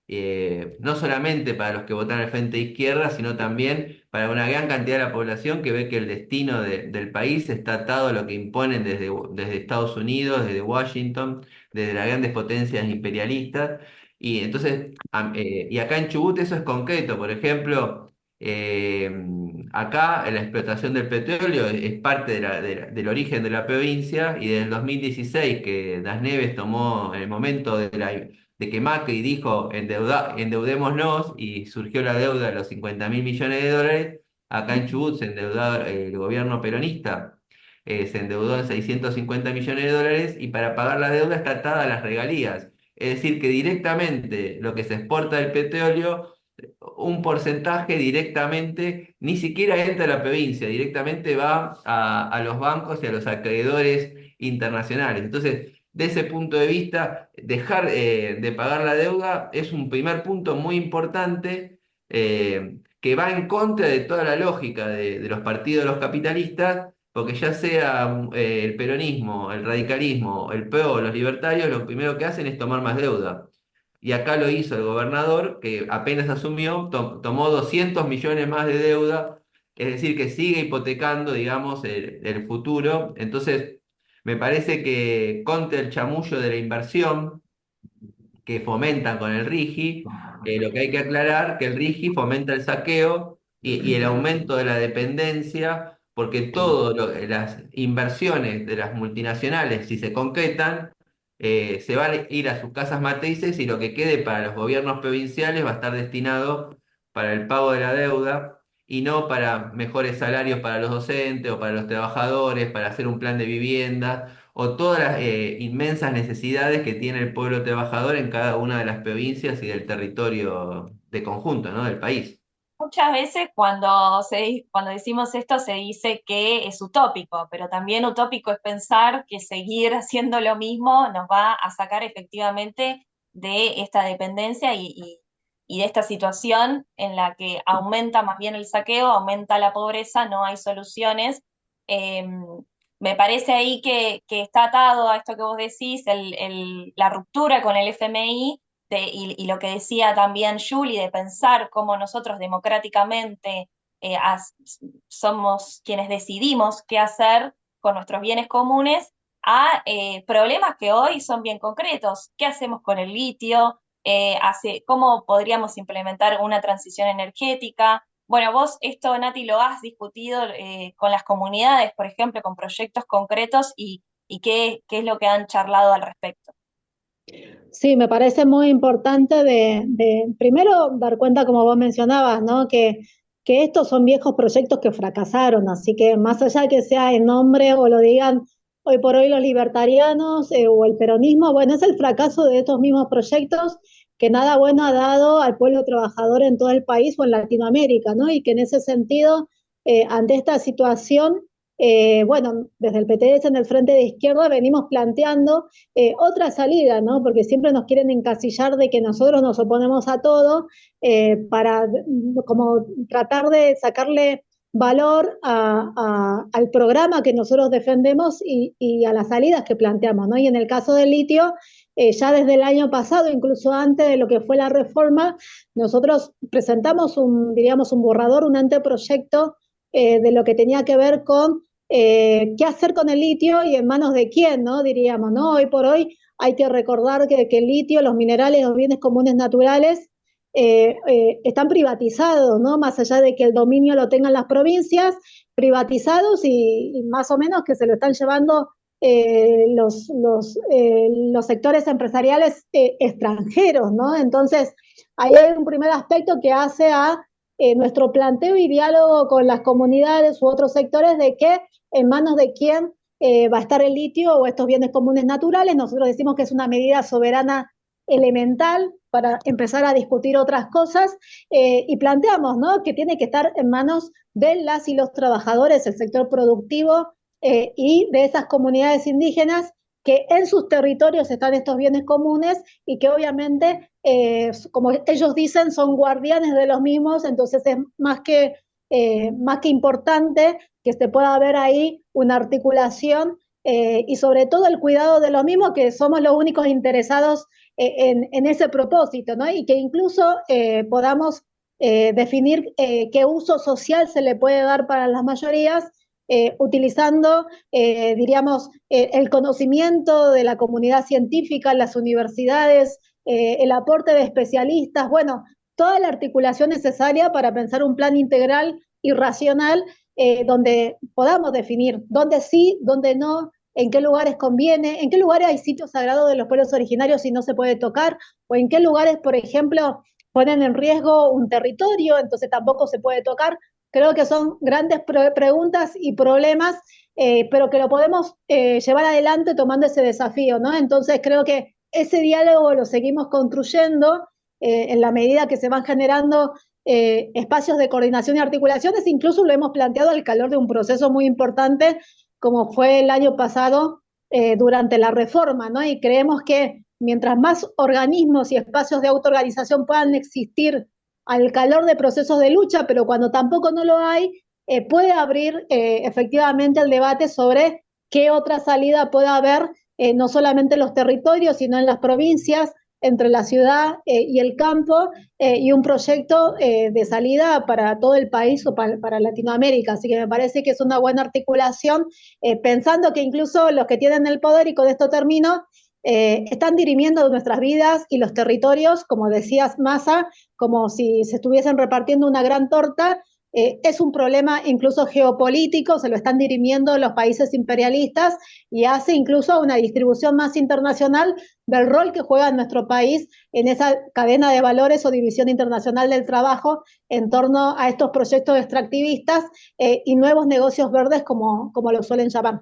no solamente para los que votan al Frente Izquierda, sino también para una gran cantidad de la población que ve que el destino del país está atado a lo que imponen desde Estados Unidos, desde Washington, desde las grandes potencias imperialistas. Y entonces, y acá en Chubut eso es concreto. Por ejemplo, eh, acá la explotación del petróleo es parte del origen de la provincia, y desde el 2016 que Das Neves tomó en el momento de que Macri dijo endeudémonos y surgió la deuda de los 50.000 millones de dólares, acá en Chubut se endeudó el gobierno peronista, se endeudó en 650 millones de dólares, y para pagar la deuda está atada a las regalías. Es decir, que directamente lo que se exporta del petróleo, un porcentaje directamente, ni siquiera entra a la provincia, directamente va a los bancos y a los acreedores internacionales. Entonces, de ese punto de vista, dejar de pagar la deuda es un primer punto muy importante, que va en contra de toda la lógica de los partidos de los capitalistas, porque ya sea el peronismo, el radicalismo, el PRO, los libertarios, lo primero que hacen es tomar más deuda. Y acá lo hizo el gobernador, que apenas asumió, tomó 200 millones más de deuda, es decir, que sigue hipotecando, digamos, el futuro. Entonces, me parece que contra el chamullo de la inversión que fomentan con el RIGI, lo que hay que aclarar que el RIGI fomenta el saqueo y el aumento de la dependencia, porque todas las inversiones de las multinacionales, si se concretan, se van a ir a sus casas matrices, y lo que quede para los gobiernos provinciales va a estar destinado para el pago de la deuda y no para mejores salarios para los docentes o para los trabajadores, para hacer un plan de vivienda o todas las inmensas necesidades que tiene el pueblo trabajador en cada una de las provincias y del territorio de conjunto, ¿no? Del país. Muchas veces cuando decimos esto se dice que es utópico, pero también utópico es pensar que seguir haciendo lo mismo nos va a sacar efectivamente de esta dependencia y de esta situación en la que aumenta más bien el saqueo, aumenta la pobreza, no hay soluciones. Eh, Me parece ahí que está atado a esto que vos decís, la ruptura con el FMI, y lo que decía también Julie, de pensar cómo nosotros democráticamente somos quienes decidimos qué hacer con nuestros bienes comunes, a problemas que hoy son bien concretos. ¿Qué hacemos con el litio? ¿Cómo podríamos implementar una transición energética? Bueno, vos esto, Nati, lo has discutido con las comunidades, por ejemplo, con proyectos concretos y qué es lo que han charlado al respecto. Sí, me parece muy importante primero dar cuenta, como vos mencionabas, ¿no? Que estos son viejos proyectos que fracasaron, así que más allá de que sea en nombre o lo digan hoy por hoy los libertarianos o el peronismo, bueno, es el fracaso de estos mismos proyectos que nada bueno ha dado al pueblo trabajador en todo el país o en Latinoamérica, ¿no? Y que en ese sentido, ante esta situación, bueno, desde el PTS en el Frente de Izquierda venimos planteando otra salida, ¿no? Porque siempre nos quieren encasillar de que nosotros nos oponemos a todo para como tratar de sacarle valor al programa que nosotros defendemos y a las salidas que planteamos, ¿no? Y en el caso del litio, ya desde el año pasado, incluso antes de lo que fue la reforma, nosotros presentamos diríamos, un borrador, un anteproyecto de lo que tenía que ver con qué hacer con el litio y en manos de quién, ¿no? Diríamos, ¿no? Hoy por hoy hay que recordar que el litio, los minerales, los bienes comunes naturales están privatizados, ¿no? Más allá de que el dominio lo tengan las provincias, privatizados y más o menos que se lo están llevando los sectores empresariales extranjeros, ¿no? Entonces, ahí hay un primer aspecto que hace a nuestro planteo y diálogo con las comunidades u otros sectores de que en manos de quién va a estar el litio o estos bienes comunes naturales. Nosotros decimos que es una medida soberana elemental para empezar a discutir otras cosas y planteamos, ¿no?, que tiene que estar en manos de las y los trabajadores, el sector productivo y de esas comunidades indígenas que en sus territorios están estos bienes comunes y que obviamente, como ellos dicen, son guardianes de los mismos, entonces es más que importante que se pueda ver ahí una articulación y sobre todo el cuidado de los mismos, que somos los únicos interesados en ese propósito, ¿no? Y que incluso podamos definir qué uso social se le puede dar para las mayorías, utilizando, diríamos, el conocimiento de la comunidad científica, las universidades, el aporte de especialistas, bueno, toda la articulación necesaria para pensar un plan integral y racional donde podamos definir dónde sí, dónde no, en qué lugares conviene, en qué lugares hay sitios sagrados de los pueblos originarios y no se puede tocar, o en qué lugares, por ejemplo, ponen en riesgo un territorio, entonces tampoco se puede tocar. Creo que son grandes preguntas y problemas, pero que lo podemos llevar adelante tomando ese desafío, ¿no? Entonces creo que ese diálogo lo seguimos construyendo en la medida que se van generando espacios de coordinación y articulaciones, incluso lo hemos planteado al calor de un proceso muy importante como fue el año pasado durante la reforma, ¿no? Y creemos que mientras más organismos y espacios de autoorganización puedan existir al calor de procesos de lucha, pero cuando tampoco no lo hay, puede abrir efectivamente el debate sobre qué otra salida puede haber, no solamente en los territorios, sino en las provincias, entre la ciudad y el campo, y un proyecto de salida para todo el país o para Latinoamérica. Así que me parece que es una buena articulación, pensando que incluso los que tienen el poder, y con esto termino, están dirimiendo nuestras vidas y los territorios, como decías, Massa, como si se estuviesen repartiendo una gran torta. Es un problema incluso geopolítico, se lo están dirimiendo los países imperialistas y hace incluso una distribución más internacional del rol que juega nuestro país en esa cadena de valores o división internacional del trabajo en torno a estos proyectos extractivistas y nuevos negocios verdes, como lo suelen llamar.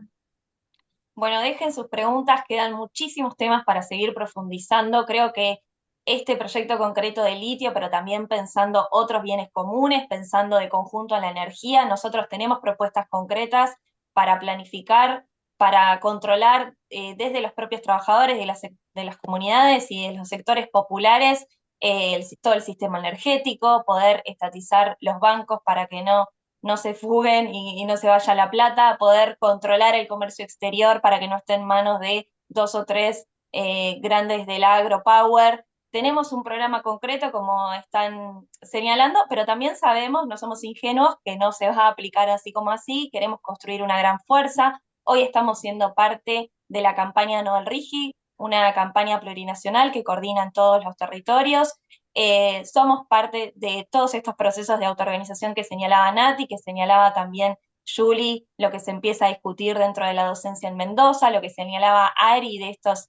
Bueno, dejen sus preguntas, quedan muchísimos temas para seguir profundizando. Creo que este proyecto concreto de litio, pero también pensando otros bienes comunes, pensando de conjunto en la energía, nosotros tenemos propuestas concretas para planificar, para controlar desde los propios trabajadores de las comunidades y de los sectores populares todo el sistema energético, poder estatizar los bancos para que no se fuguen y no se vaya la plata, poder controlar el comercio exterior para que no esté en manos de dos o tres grandes del agropower, tenemos un programa concreto, como están señalando, pero también sabemos, no somos ingenuos, que no se va a aplicar así como así, queremos construir una gran fuerza. Hoy estamos siendo parte de la campaña No al RIGI, una campaña plurinacional que coordina en todos los territorios. Somos parte de todos estos procesos de autoorganización que señalaba Nati, que señalaba también Julie, lo que se empieza a discutir dentro de la docencia en Mendoza, lo que señalaba Ari de estos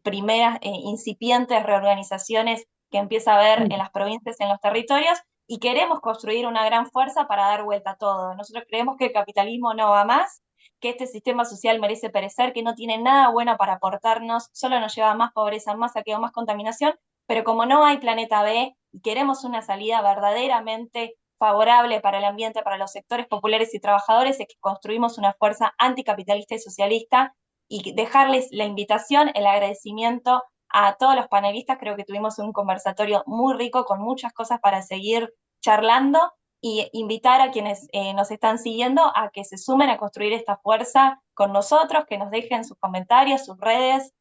primeras incipientes reorganizaciones que empieza a haber en las provincias, en los territorios, y queremos construir una gran fuerza para dar vuelta a todo. Nosotros creemos que el capitalismo no va más, que este sistema social merece perecer, que no tiene nada bueno para aportarnos, solo nos lleva a más pobreza, más saqueo, más contaminación, pero como no hay planeta B y queremos una salida verdaderamente favorable para el ambiente, para los sectores populares y trabajadores, es que construimos una fuerza anticapitalista y socialista, y dejarles la invitación, el agradecimiento a todos los panelistas. Creo que tuvimos un conversatorio muy rico con muchas cosas para seguir charlando, y invitar a quienes nos están siguiendo a que se sumen a construir esta fuerza con nosotros, que nos dejen sus comentarios, sus redes,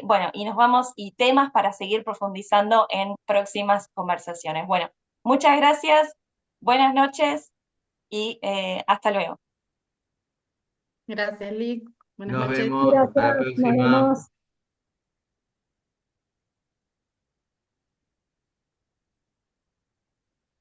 bueno, y nos vamos, y temas para seguir profundizando en próximas conversaciones. Bueno, muchas gracias, buenas noches y hasta luego. Gracias, Lick. Buenas Nos noches. vemos, hasta la Gracias, nos próxima. vemos.